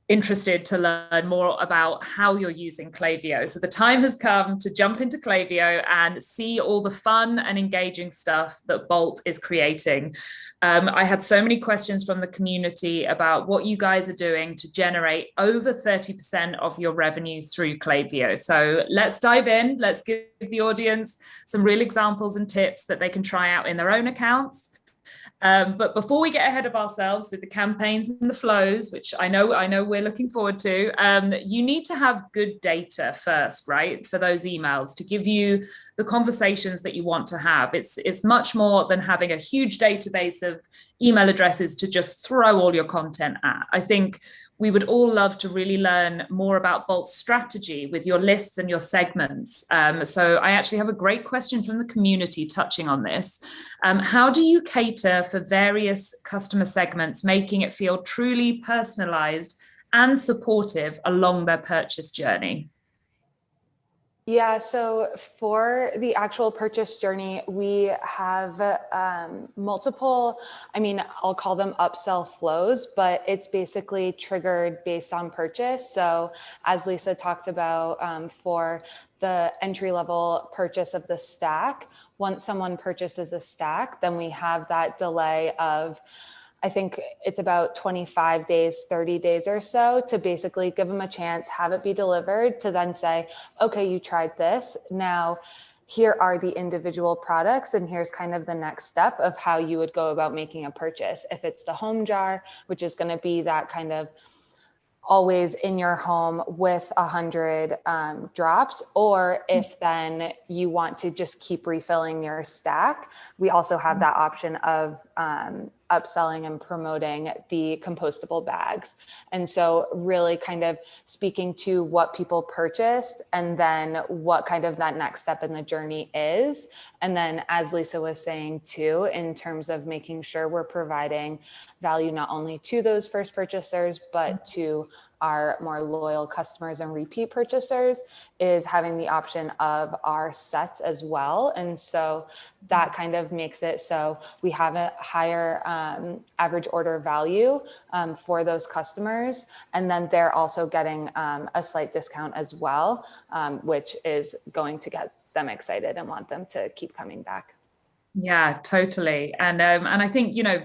interested to learn more about how you're using Klaviyo. So the time has come to jump into Klaviyo and see all the fun and engaging stuff that Bolt is creating. I had so many questions from the community about what you guys are doing to generate over 30% of your revenue through Klaviyo. So let's dive in. Let's give the audience some real examples and tips that they can try out in their own accounts. But before we get ahead of ourselves with the campaigns and the flows, which I know we're looking forward to, you need to have good data first, right? For those emails to give you the conversations that you want to have. It's much more than having a huge database of email addresses to just throw all your content at. I think we would all love to really learn more about Bolt's strategy with your lists and your segments. So I actually have a great question from the community touching on this. How do you cater for various customer segments, making it feel truly personalized and supportive along their purchase journey? Yeah, so for the actual purchase journey, we have multiple, I'll call them upsell flows, but it's basically triggered based on purchase. So as Lisa talked about, for the entry-level purchase of the stack, once someone purchases a stack, then we have that delay of, I think it's about 25 days, 30 days or so to basically give them a chance, have it be delivered, to then say, okay, you tried this. Now, here are the individual products, and here's kind of the next step of how you would go about making a purchase. If it's the home jar, which is going to be that kind of always in your home with 100 drops, or if then you want to just keep refilling your stack, we also have that option of upselling and promoting the compostable bags. And so really kind of speaking to what people purchased and then what kind of that next step in the journey is. And then as Lisa was saying too, in terms of making sure we're providing value not only to those first purchasers, but to our more loyal customers and repeat purchasers, is having the option of our sets as well. And so that kind of makes it so we have a higher average order value for those customers. And then they're also getting a slight discount as well, which is going to get them excited and want them to keep coming back. Yeah, totally. And I think, you know,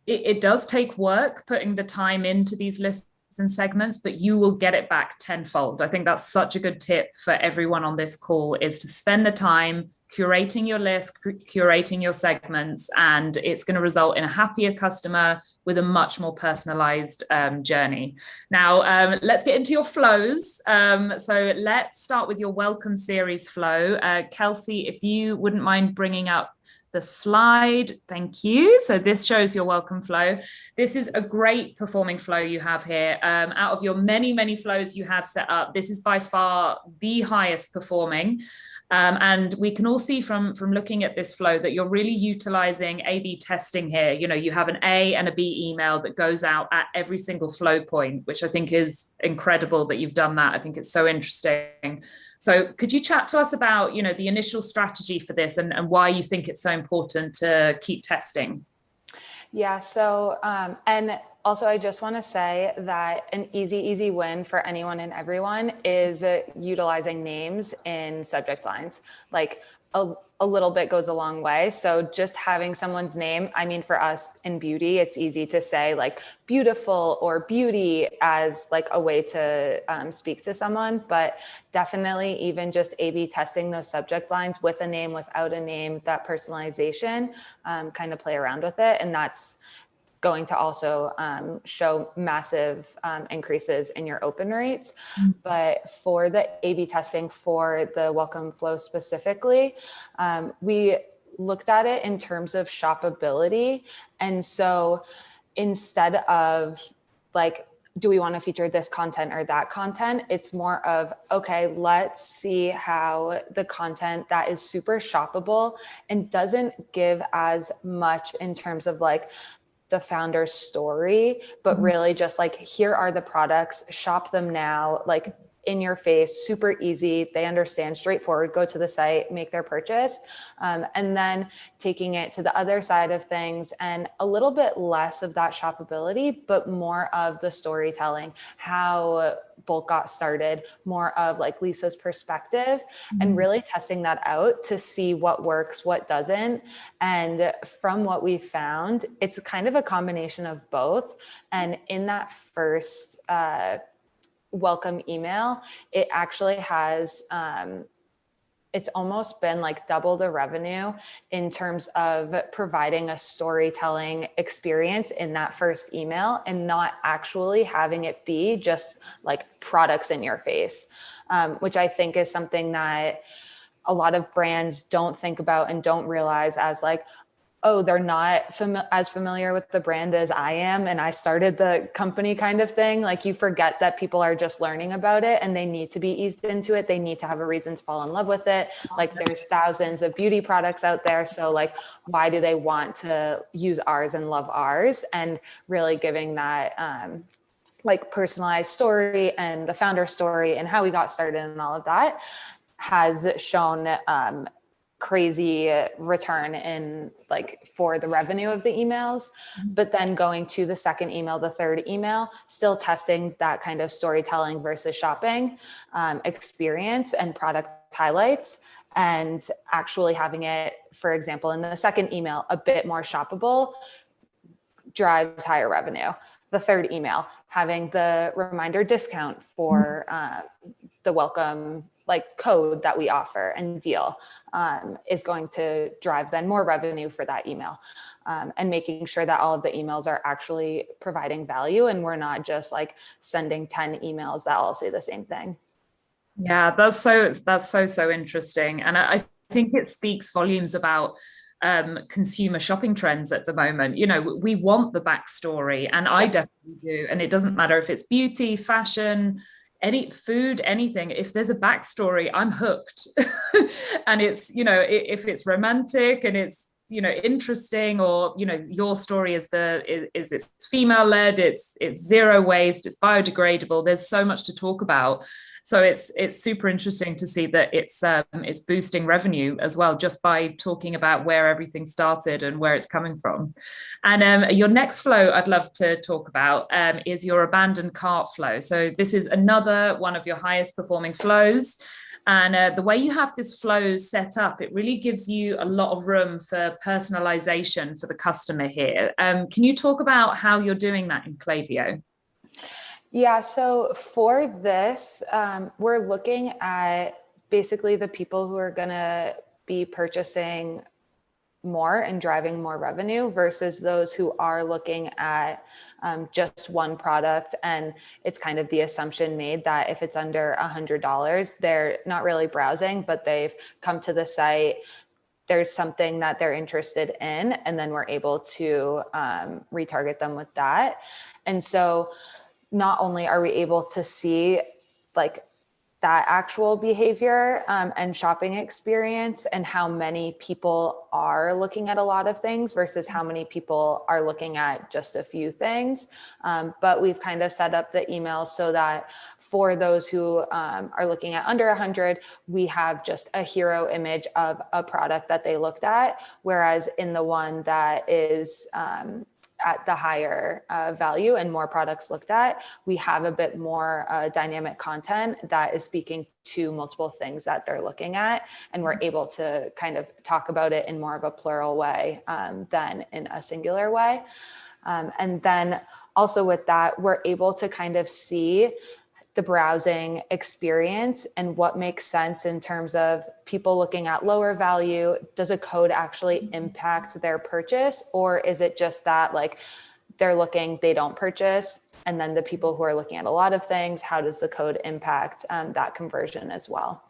it does take work putting the time into these lists and segments, but you will get it back tenfold. I think that's such a good tip for everyone on this call, is to spend the time curating your list, curating your segments, and it's going to result in a happier customer with a much more personalized journey. Now, let's get into your flows. So let's start with your welcome series flow. Kelsey, if you wouldn't mind bringing up the slide. Thank you. So this shows your welcome flow. This is a great performing flow you have here. Out of your many, many flows you have set up, this is by far the highest performing. And we can all see from looking at this flow that you're really utilizing A/B testing here. You know, you have an A and a B email that goes out at every single flow point, which I think is incredible that you've done that. I think it's so interesting. So could you chat to us about, you know, the initial strategy for this and why you think it's so important to keep testing? Yeah, so, and also I just want to say that an easy win for anyone and everyone is utilizing names in subject lines. Like a little bit goes a long way. So just having someone's name, I mean, for us in beauty, it's easy to say like beautiful or beauty as like a way to speak to someone, but definitely even just A/B testing those subject lines with a name, without a name, that personalization, kind of play around with it. And that's going to also show massive increases in your open rates. But for the A/B testing for the welcome flow specifically, we looked at it in terms of shoppability. And so instead of like, do we want to feature this content or that content? It's more of, okay, let's see how the content that is super shoppable and doesn't give as much in terms of like the founder's story, but really just like, here are the products, shop them now, like in your face, super easy. They understand, straightforward, go to the site, make their purchase. And then taking it to the other side of things and a little bit less of that shoppability, but more of the storytelling, how bulk got started, more of like Lisa's perspective, and really testing that out to see what works, what doesn't. And from what we found, it's kind of a combination of both. And in that first welcome email, it actually has it's almost been like double the revenue in terms of providing a storytelling experience in that first email and not actually having it be just like products in your face, which I think is something that a lot of brands don't think about and don't realize as like, oh, they're not as familiar with the brand as I am, and I started the company kind of thing. Like, you forget that people are just learning about it and they need to be eased into it. They need to have a reason to fall in love with it. Like, there's thousands of beauty products out there. So like, why do they want to use ours and love ours? And really giving that like personalized story and the founder story and how we got started and all of that has shown crazy return in like for the revenue of the emails. But then going to the second email, the third email, still testing that kind of storytelling versus shopping experience and product highlights, and actually having it, for example, in the second email, a bit more shoppable drives higher revenue. The third email, having the reminder discount for the welcome like code that we offer and deal is going to drive then more revenue for that email, and making sure that all of the emails are actually providing value and we're not just like sending 10 emails that all say the same thing. Yeah, that's so interesting. And I think it speaks volumes about consumer shopping trends at the moment. You know, we want the backstory, and I definitely do. And it doesn't matter if it's beauty, fashion, any food, anything. If there's a backstory, I'm hooked. And it's, you know, if it's romantic and it's, you know, interesting, or, you know, your story is it's female led, it's zero waste, it's biodegradable. There's so much to talk about. So it's super interesting to see that it's boosting revenue as well, just by talking about where everything started and where it's coming from. And your next flow I'd love to talk about is your abandoned cart flow. So this is another one of your highest performing flows. And the way you have this flow set up, it really gives you a lot of room for personalization for the customer here. Can you talk about how you're doing that in Klaviyo? Yeah, so for this, we're looking at basically the people who are going to be purchasing more and driving more revenue versus those who are looking at just one product. And it's kind of the assumption made that if it's under $100, they're not really browsing, but they've come to the site. There's something that they're interested in, and then we're able to retarget them with that. And so not only are we able to see like that actual behavior and shopping experience and how many people are looking at a lot of things versus how many people are looking at just a few things. But we've kind of set up the emails so that for those who are looking at under 100, we have just a hero image of a product that they looked at. Whereas in the one that is at the higher value and more products looked at, we have a bit more dynamic content that is speaking to multiple things that they're looking at. And we're able to kind of talk about it in more of a plural way than in a singular way. And then also with that, we're able to kind of see the browsing experience and what makes sense in terms of people looking at lower value. Does a code actually impact their purchase, or is it just that like they're looking, they don't purchase? And then the people who are looking at a lot of things, how does the code impact that conversion as well?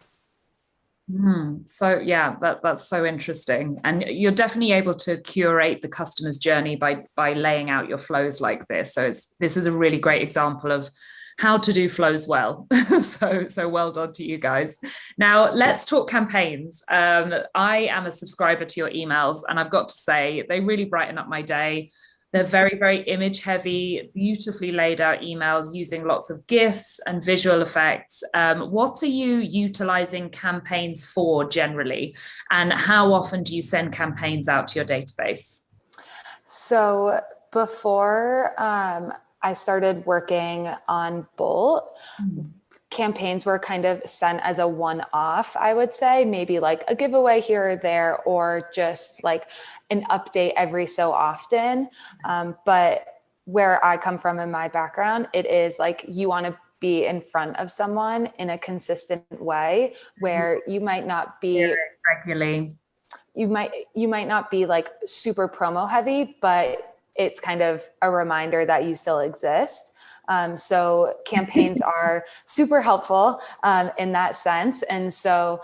So yeah, that's so interesting. And you're definitely able to curate the customer's journey by laying out your flows like this. So this is a really great example of how to do flows well. So well done to you guys. Now let's talk campaigns. I am a subscriber to your emails, and I've got to say they really brighten up my day. They're very, very image heavy, beautifully laid out emails using lots of GIFs and visual effects. What are you utilizing campaigns for generally? And how often do you send campaigns out to your database? So before I started working on Bolt, campaigns were kind of sent as a one-off, I would say, maybe like a giveaway here or there, or just like an update every so often. But where I come from in my background, it is like you want to be in front of someone in a consistent way where you might not be regularly. You might not be like super promo heavy, but it's kind of a reminder that you still exist. So campaigns are super helpful in that sense. And so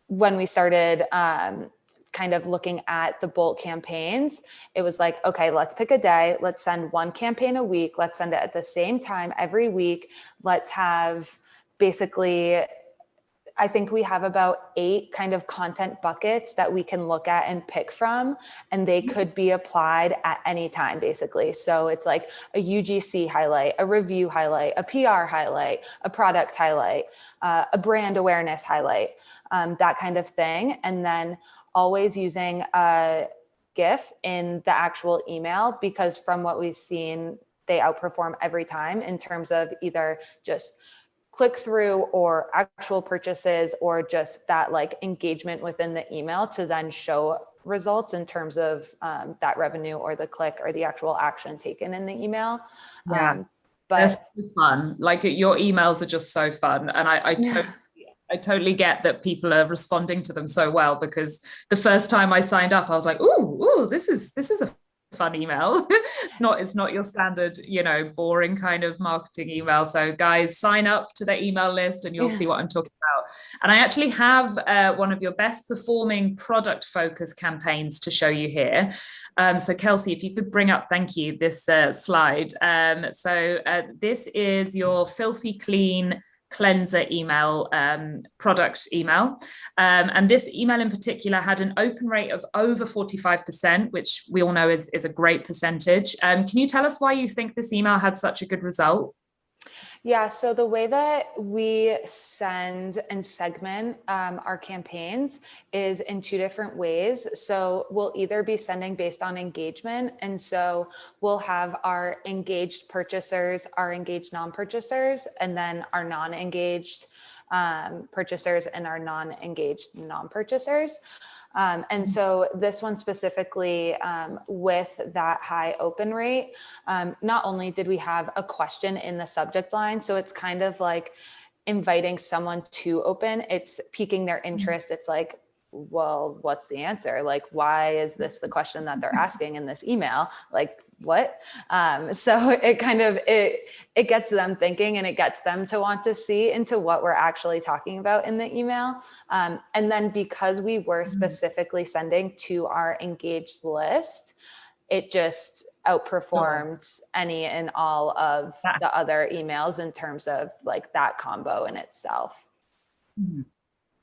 when we started kind of looking at the Bolt campaigns, it was like, okay, let's pick a day. Let's send one campaign a week. Let's send it at the same time every week. Let's have basically, I think we have about 8 kind of content buckets that we can look at and pick from, and they could be applied at any time, basically. So it's like a UGC highlight, a review highlight, a PR highlight, a product highlight, a brand awareness highlight, that kind of thing. And then always using a GIF in the actual email, because from what we've seen, they outperform every time in terms of either just click through or actual purchases, or just that like engagement within the email to then show results in terms of that revenue or the click or the actual action taken in the email. Yeah, but they're so fun. Like your emails are just so fun. And I totally get that people are responding to them so well, because the first time I signed up, I was like, ooh, this is a fun email. It's not your standard, boring kind of marketing email. So guys, sign up to the email list and you'll see what I'm talking about. And I actually have one of your best performing product focused campaigns to show you here. So Kelsey, if you could bring up, thank you, this slide. So this is your Filthy Clean cleanser email, product email. And this email in particular had an open rate of over 45%, which we all know is a great percentage. Can you tell us why you think this email had such a good result? Yeah, so the way that we send and segment our campaigns is in two different ways. So we'll either be sending based on engagement. And so we'll have our engaged purchasers, our engaged non-purchasers, and then our non-engaged purchasers and our non-engaged non-purchasers. And so this one specifically, with that high open rate, not only did we have a question in the subject line, so it's kind of like inviting someone to open, it's piquing their interest. It's like, well, what's the answer? Like, why is this the question that they're asking in this email? Like, what? So it kind of, it gets them thinking and it gets them to want to see into what we're actually talking about in the email. And then because we were specifically sending to our engaged list, it just outperformed any and all of the other emails in terms of like that combo in itself.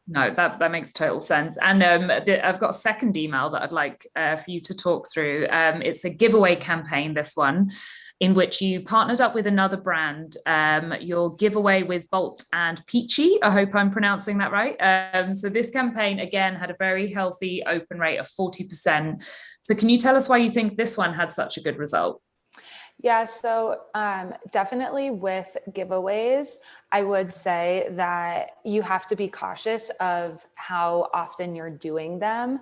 No, that makes total sense. And I've got a second email that I'd like for you to talk through. It's a giveaway campaign, this one, in which you partnered up with another brand. Your giveaway with Bolt and Peachy, I hope I'm pronouncing that right. So this campaign, again, had a very healthy open rate of 40%. So can you tell us why you think this one had such a good result? Yeah, so definitely with giveaways, I would say that you have to be cautious of how often you're doing them.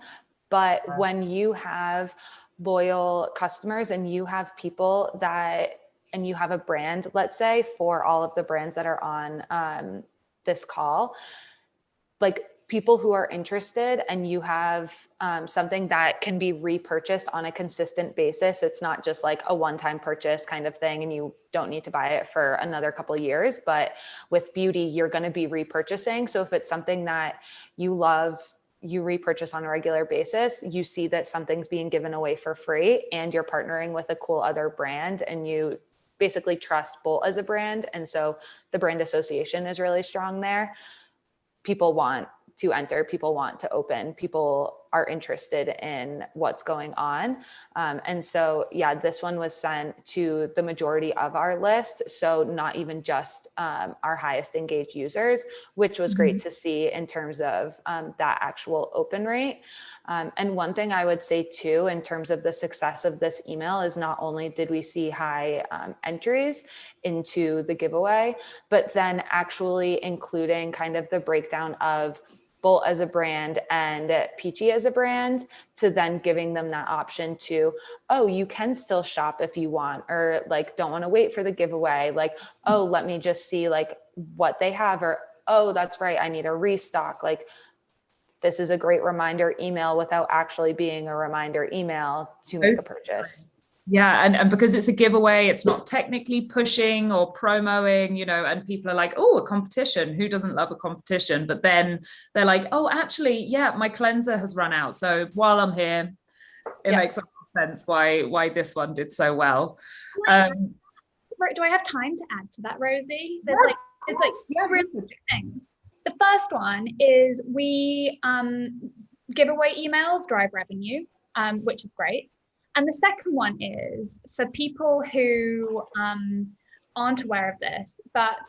But when you have loyal customers and you have people and you have a brand, let's say, for all of the brands that are on this call, like people who are interested and you have something that can be repurchased on a consistent basis. It's not just like a one-time purchase kind of thing and you don't need to buy it for another couple of years, but with beauty, you're going to be repurchasing. So if it's something that you love, you repurchase on a regular basis, you see that something's being given away for free and you're partnering with a cool other brand and you basically trust Bolt as a brand. And so the brand association is really strong there. People want to enter, people want to open, people are interested in what's going on. And so, yeah, this one was sent to the majority of our list. So not even just our highest engaged users, which was great to see in terms of that actual open rate. And one thing I would say too, in terms of the success of this email is not only did we see high entries into the giveaway, but then actually including kind of the breakdown of Bolt as a brand and Peachy as a brand, to then giving them that option to, oh, you can still shop if you want, or like, don't want to wait for the giveaway. Like, oh, let me just see like what they have, or, oh, that's right, I need a restock. Like, this is a great reminder email without actually being a reminder email to make a purchase. Yeah, and because it's a giveaway, it's not technically pushing or promoting, and people are like, oh, a competition. Who doesn't love a competition? But then they're like, oh, actually, yeah, my cleanser has run out. So while I'm here, it makes a lot of sense why this one did so well. Do I have time to add to that, Rosie? There's really things. The first one is we giveaway emails drive revenue, which is great. And the second one is for people who aren't aware of this, but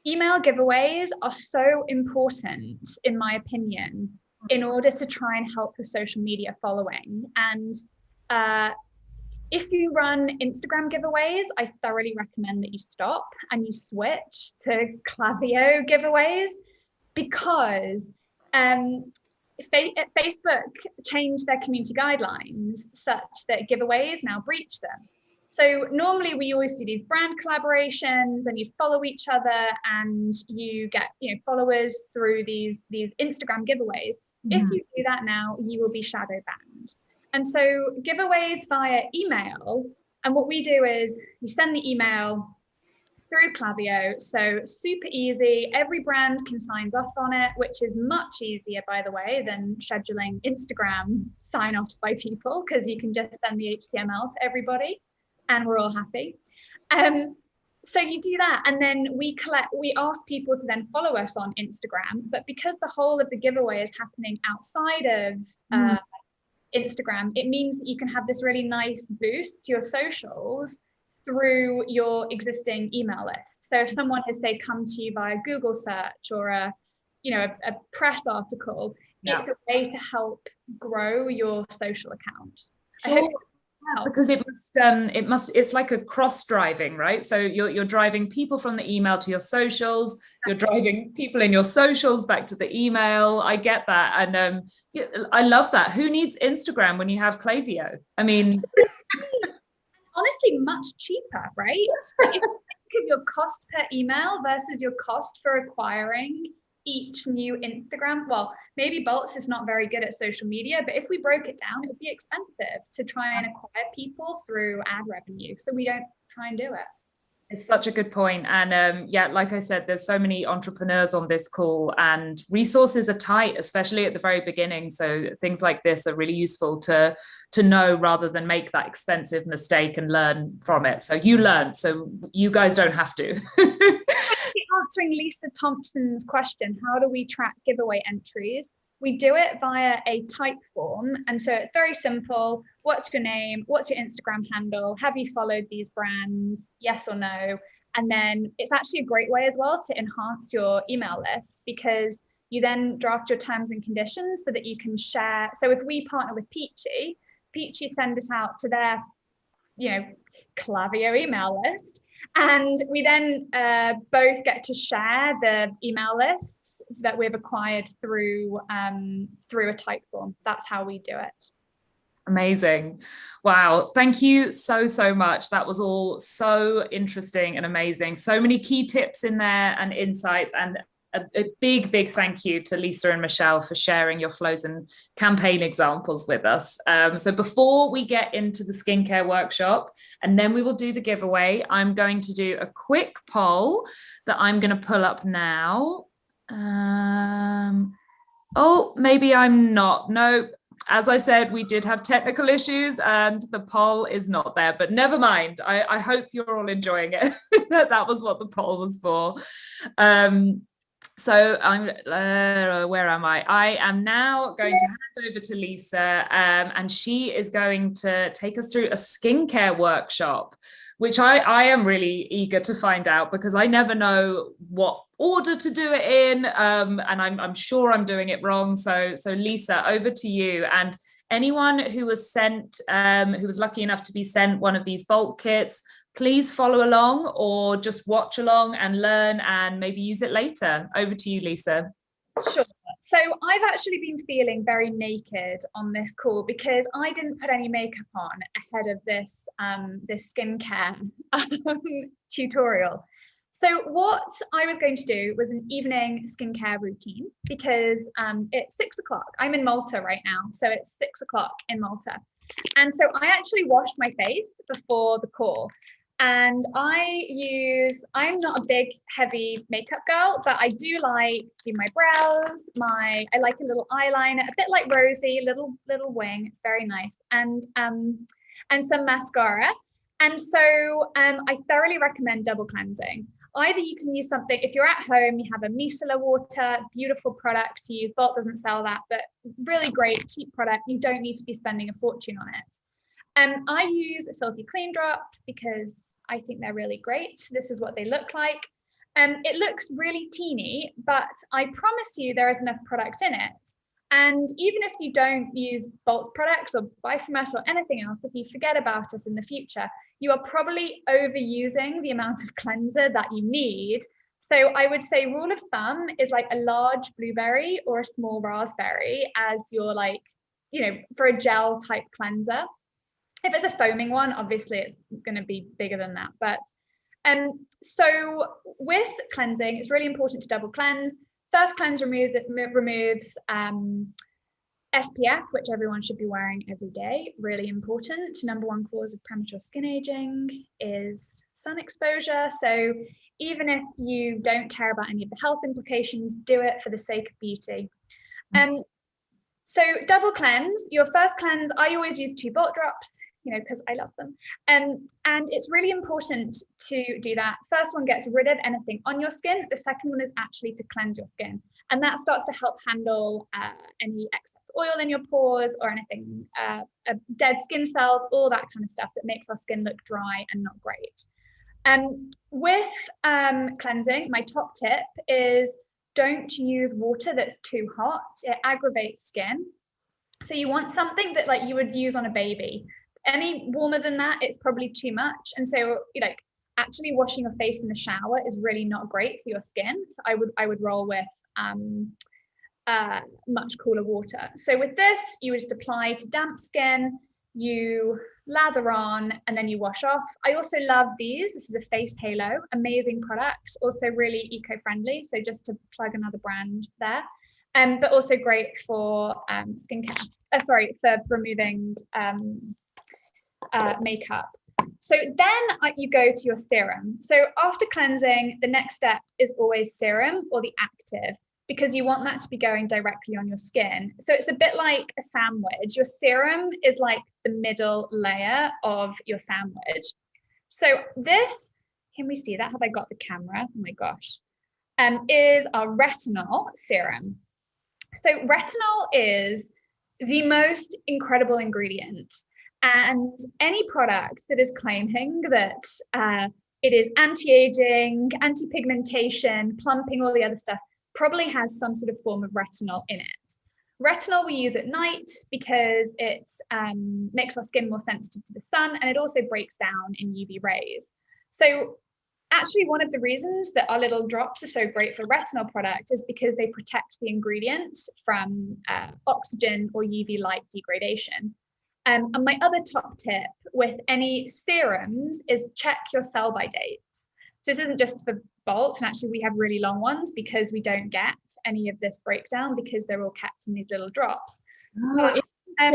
email giveaways are so important, in my opinion, in order to try and help your social media following. And if you run Instagram giveaways, I thoroughly recommend that you stop and you switch to Klaviyo giveaways, because Facebook changed their community guidelines such that giveaways now breach them. So normally we always do these brand collaborations and you follow each other and you get followers through these Instagram giveaways. If you do that now, you will be shadow banned. And so giveaways via email, and what we do is you send the email through Klaviyo, so super easy. Every brand can sign off on it, which is much easier, by the way, than scheduling Instagram sign-offs by people, because you can just send the HTML to everybody and we're all happy. So you do that, and then we ask people to then follow us on Instagram, but because the whole of the giveaway is happening outside of Instagram, it means that you can have this really nice boost to your socials through your existing email list. So if someone has, say, come to you via Google search or a press article, it's a way to help grow your social account. I hope because it's like a cross driving, right? So you're driving people from the email to your socials, you're driving people in your socials back to the email. I get that. And I love that. Who needs Instagram when you have Klaviyo? I mean, honestly, much cheaper, right? So if you think of your cost per email versus your cost for acquiring each new Instagram, well, maybe Bolts is not very good at social media, but if we broke it down, it would be expensive to try and acquire people through ad revenue. So we don't try and do it. It's such a good point. And yeah, like I said, there's so many entrepreneurs on this call and resources are tight, especially at the very beginning. So things like this are really useful to know rather than make that expensive mistake and learn from it. So you learn, so you guys don't have to. Answering Lisa Thompson's question, how do we track giveaway entries? We do it via a type form. And so it's very simple. What's your name? What's your Instagram handle? Have you followed these brands? Yes or no? And then it's actually a great way as well to enhance your email list, because you then draft your terms and conditions so that you can share. So if we partner with Peachy send it out to their, Klaviyo email list. And we then both get to share the email lists that we've acquired through a type form. That's how we do it. Amazing. Wow. Thank you so much. That was all so interesting and amazing. So many key tips in there and insights, and a big thank you to Lisa and Michelle for sharing your flows and campaign examples with us. So before we get into the skincare workshop, and then we will do the giveaway, I'm going to do a quick poll that I'm going to pull up now. Oh, maybe I'm not. No, as I said, we did have technical issues and the poll is not there, but never mind. I hope you're all enjoying it. That was what the poll was for. So I'm where am I? I am now going to hand over to Lisa, and she is going to take us through a skincare workshop, which I am really eager to find out, because I never know what order to do it in, and I'm sure I'm doing it wrong. So Lisa, over to you. And anyone who was sent, who was lucky enough to be sent one of these bulk kits, please follow along or just watch along and learn and maybe use it later. Over to you, Lisa. Sure. So I've actually been feeling very naked on this call because I didn't put any makeup on ahead of this this skincare tutorial. So what I was going to do was an evening skincare routine, because it's 6 o'clock. I'm in Malta right now, so it's 6 o'clock in Malta. And so I actually washed my face before the call. And I'm not a big heavy makeup girl, but I do like to do my brows, I like a little eyeliner, a bit like Rosie, little wing, it's very nice, and some mascara. And so I thoroughly recommend double cleansing. Either you can use something, if you're at home, you have a micellar water, beautiful product to use. Bolt doesn't sell that, but really great, cheap product. You don't need to be spending a fortune on it. I use Filthy Clean drops because I think they're really great. This is what they look like. It looks really teeny, but I promise you there is enough product in it. And even if you don't use Bolt's products or buy from us or anything else, if you forget about us in the future, you are probably overusing the amount of cleanser that you need. So I would say rule of thumb is like a large blueberry or a small raspberry as your for a gel type cleanser. If it's a foaming one, obviously it's going to be bigger than that. But so with cleansing, it's really important to double cleanse. First cleanse removes SPF, which everyone should be wearing every day, really important. Number one cause of premature skin aging is sun exposure. So even if you don't care about any of the health implications, do it for the sake of beauty. So double cleanse, your first cleanse, I always use 2 Bolt drops, because I love them. And it's really important to do that. First one gets rid of anything on your skin. The second one is actually to cleanse your skin. And that starts to help handle any excess oil in your pores or anything, dead skin cells, all that kind of stuff that makes our skin look dry and not great. With cleansing, my top tip is don't use water that's too hot. It aggravates skin. So you want something that like you would use on a baby. Any warmer than that, it's probably too much. And so actually washing your face in the shower is really not great for your skin. So I would roll with much cooler water. So with this, you would just apply to damp skin, you lather on, and then you wash off. I also love these. This is a face halo, amazing product, also really eco-friendly. So just to plug another brand there, but also great for skincare. For removing makeup. So then you go to your serum. So after cleansing, the next step is always serum or the active, because you want that to be going directly on your skin. So it's a bit like a sandwich. Your serum is like the middle layer of your sandwich. So this, can we see that? Have I got the camera? Oh my gosh. Is our retinol serum. So retinol is the most incredible ingredient. And any product that is claiming that it is anti-aging, anti-pigmentation, plumping, all the other stuff, probably has some sort of form of retinol in it. Retinol we use at night because it makes our skin more sensitive to the sun, and it also breaks down in UV rays. So actually one of the reasons that our little drops are so great for retinol product is because they protect the ingredient from oxygen or UV light degradation. And my other top tip with any serums is check your sell-by dates. So this isn't just for Bolts, and actually we have really long ones because we don't get any of this breakdown because they're all kept in these little drops. Oh, I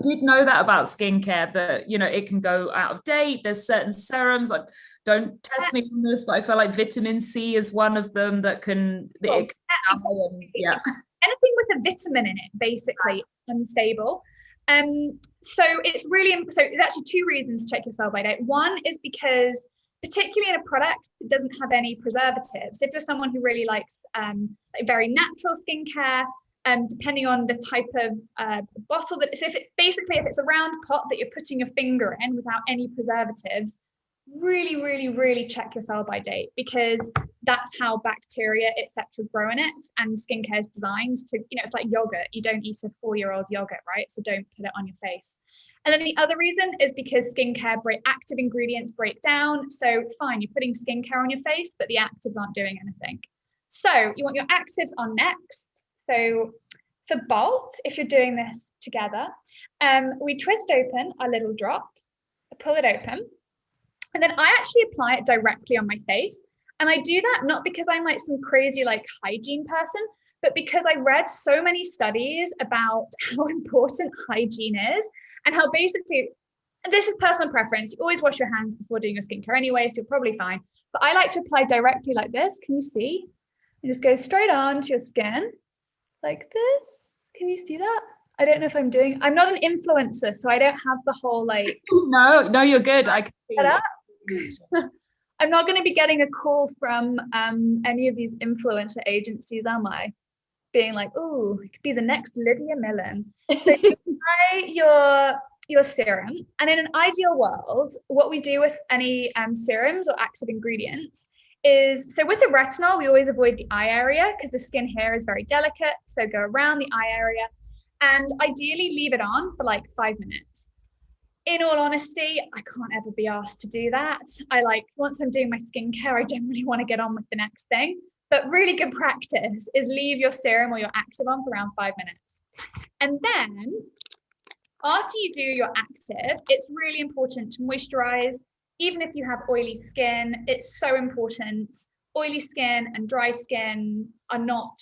did know that about skincare, that it can go out of date. There's certain serums, like, don't test me on this, but I feel like vitamin C is one of them that can, anything with a vitamin in it, basically unstable. So it's actually 2 reasons to check your sell-by date. One is because particularly in a product that doesn't have any preservatives, if you're someone who really likes very natural skincare, depending on the type of bottle that, so if it's a round pot that you're putting your finger in without any preservatives, really, really, really check your sell-by date, because that's how bacteria, etc., grow in it. And skincare is designed to, it's like yogurt. You don't eat a 4-year-old yogurt, right? So don't put it on your face. And then the other reason is because skincare active ingredients break down. So fine, you're putting skincare on your face, but the actives aren't doing anything. So you want your actives on next. So for Bolt, if you're doing this together, we twist open our little drop, pull it open, and then I actually apply it directly on my face. And I do that not because I'm like some crazy like hygiene person, but because I read so many studies about how important hygiene is, and how basically, this is personal preference. You always wash your hands before doing your skincare anyway, so you're probably fine. But I like to apply directly like this. Can you see? It just goes straight on to your skin like this. Can you see that? I don't know if I'm not an influencer, so I don't have the whole like. No, you're good. I can see that. I'm not going to be getting a call from any of these influencer agencies, am I? Being like, oh, it could be the next Lydia Millen. So you apply your serum, and in an ideal world, what we do with any serums or active ingredients is, so with the retinol, we always avoid the eye area because the skin here is very delicate. So go around the eye area and ideally leave it on for like 5 minutes. In all honesty, I can't ever be asked to do that. Once I'm doing my skincare, I don't really want to get on with the next thing. But really good practice is leave your serum or your active on for around 5 minutes. And then after you do your active, it's really important to moisturize. Even if you have oily skin, it's so important. Oily skin and dry skin are not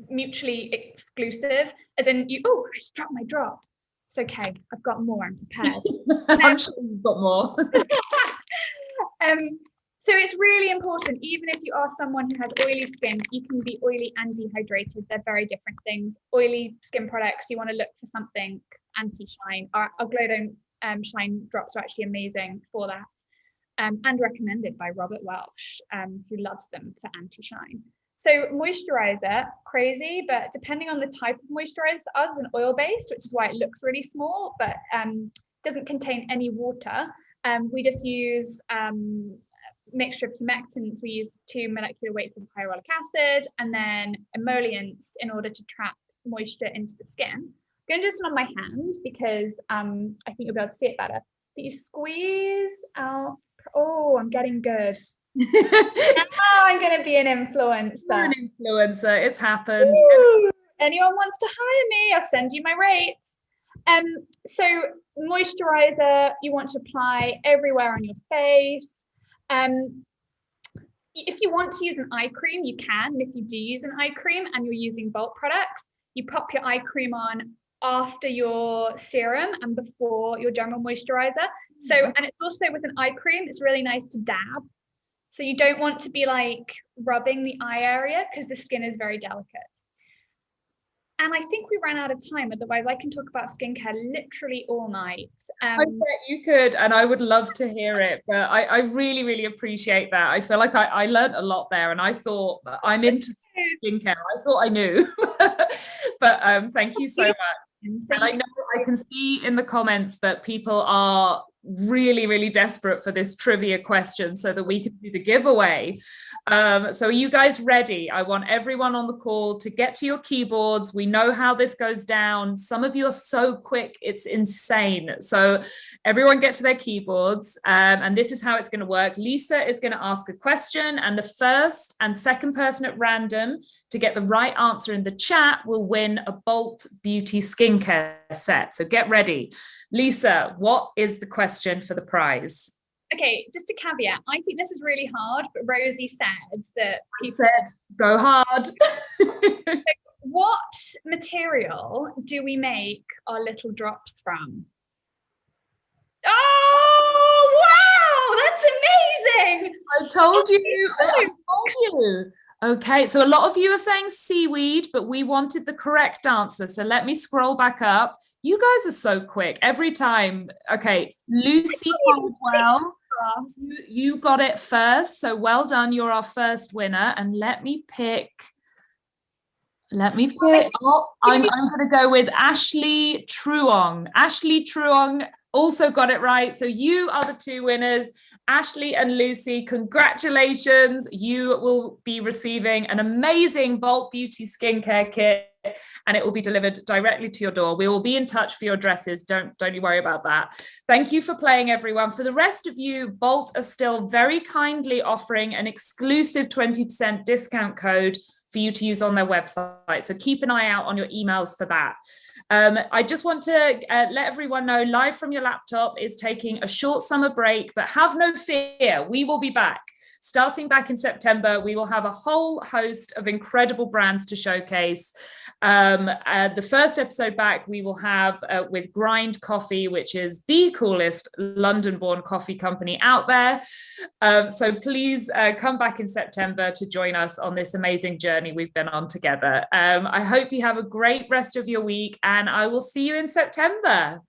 mutually exclusive, as in I just dropped my drop. It's okay, I've got more, I'm prepared. I'm sure you've got more. So it's really important, even if you are someone who has oily skin, you can be oily and dehydrated. They're very different things. Oily skin products, you want to look for something anti-shine. Our Glow Don't Shine drops are actually amazing for that, and recommended by Robert Welsh, who loves them for anti-shine. So moisturizer, crazy, but depending on the type of moisturizer, ours is an oil-based, which is why it looks really small, but doesn't contain any water. We just use mixture of humectants. We use 2 molecular weights of hyaluronic acid and then emollients in order to trap moisture into the skin. I'm going to do this on my hand because I think you'll be able to see it better. But you squeeze out. Oh, I'm getting good. Now I'm going to be an influencer. You're an influencer. It's happened. Ooh, anyone wants to hire me? I'll send you my rates. So moisturizer, you want to apply everywhere on your face. If you want to use an eye cream, you can. And if you do use an eye cream and you're using bulk products, you pop your eye cream on after your serum and before your general moisturizer. So, and it's also with an eye cream, it's really nice to dab. So you don't want to be like rubbing the eye area because the skin is very delicate. And I think we ran out of time. Otherwise, I can talk about skincare literally all night. I bet you could, and I would love to hear it. But I really, really appreciate that. I feel like I learned a lot there, and I thought I'm into skincare. I thought I knew, but thank you so much. And I know I can see in the comments that people are really, really desperate for this trivia question so that we can do the giveaway. So are you guys ready? I want everyone on the call to get to your keyboards. We know how this goes down. Some of you are so quick, it's insane. So everyone get to their keyboards, and this is how it's going to work. Lisa is going to ask a question, and the first and second person at random to get the right answer in the chat will win a Bolt Beauty skincare set. So get ready. Lisa, what is the question for the prize? Okay, just a caveat. I think this is really hard, but Rosie said that people said go hard. What material do we make our little drops from? Oh, wow, that's amazing. I told you. I told you. Okay, so a lot of you are saying seaweed, but we wanted the correct answer. So let me scroll back up. You guys are so quick every time. Okay, Lucy Caldwell, you got it first. So well done. You're our first winner. And let me pick. Oh, I'm going to go with Ashley Truong. Ashley Truong also got it right. So you are the 2 winners. Ashley and Lucy, congratulations. You will be receiving an amazing Bolt Beauty skincare kit, and it will be delivered directly to your door. We will be in touch for your addresses. Don't you worry about that. Thank you for playing, everyone. For the rest of you, Bolt are still very kindly offering an exclusive 20% discount code for you to use on their website. So keep an eye out on your emails for that. I just want to let everyone know Live from Your Laptop is taking a short summer break, but have no fear, we will be back. Starting back in September, we will have a whole host of incredible brands to showcase. The first episode back, we will have with Grind Coffee, which is the coolest London-born coffee company out there. So please come back in September to join us on this amazing journey we've been on together. I hope you have a great rest of your week, and I will see you in September.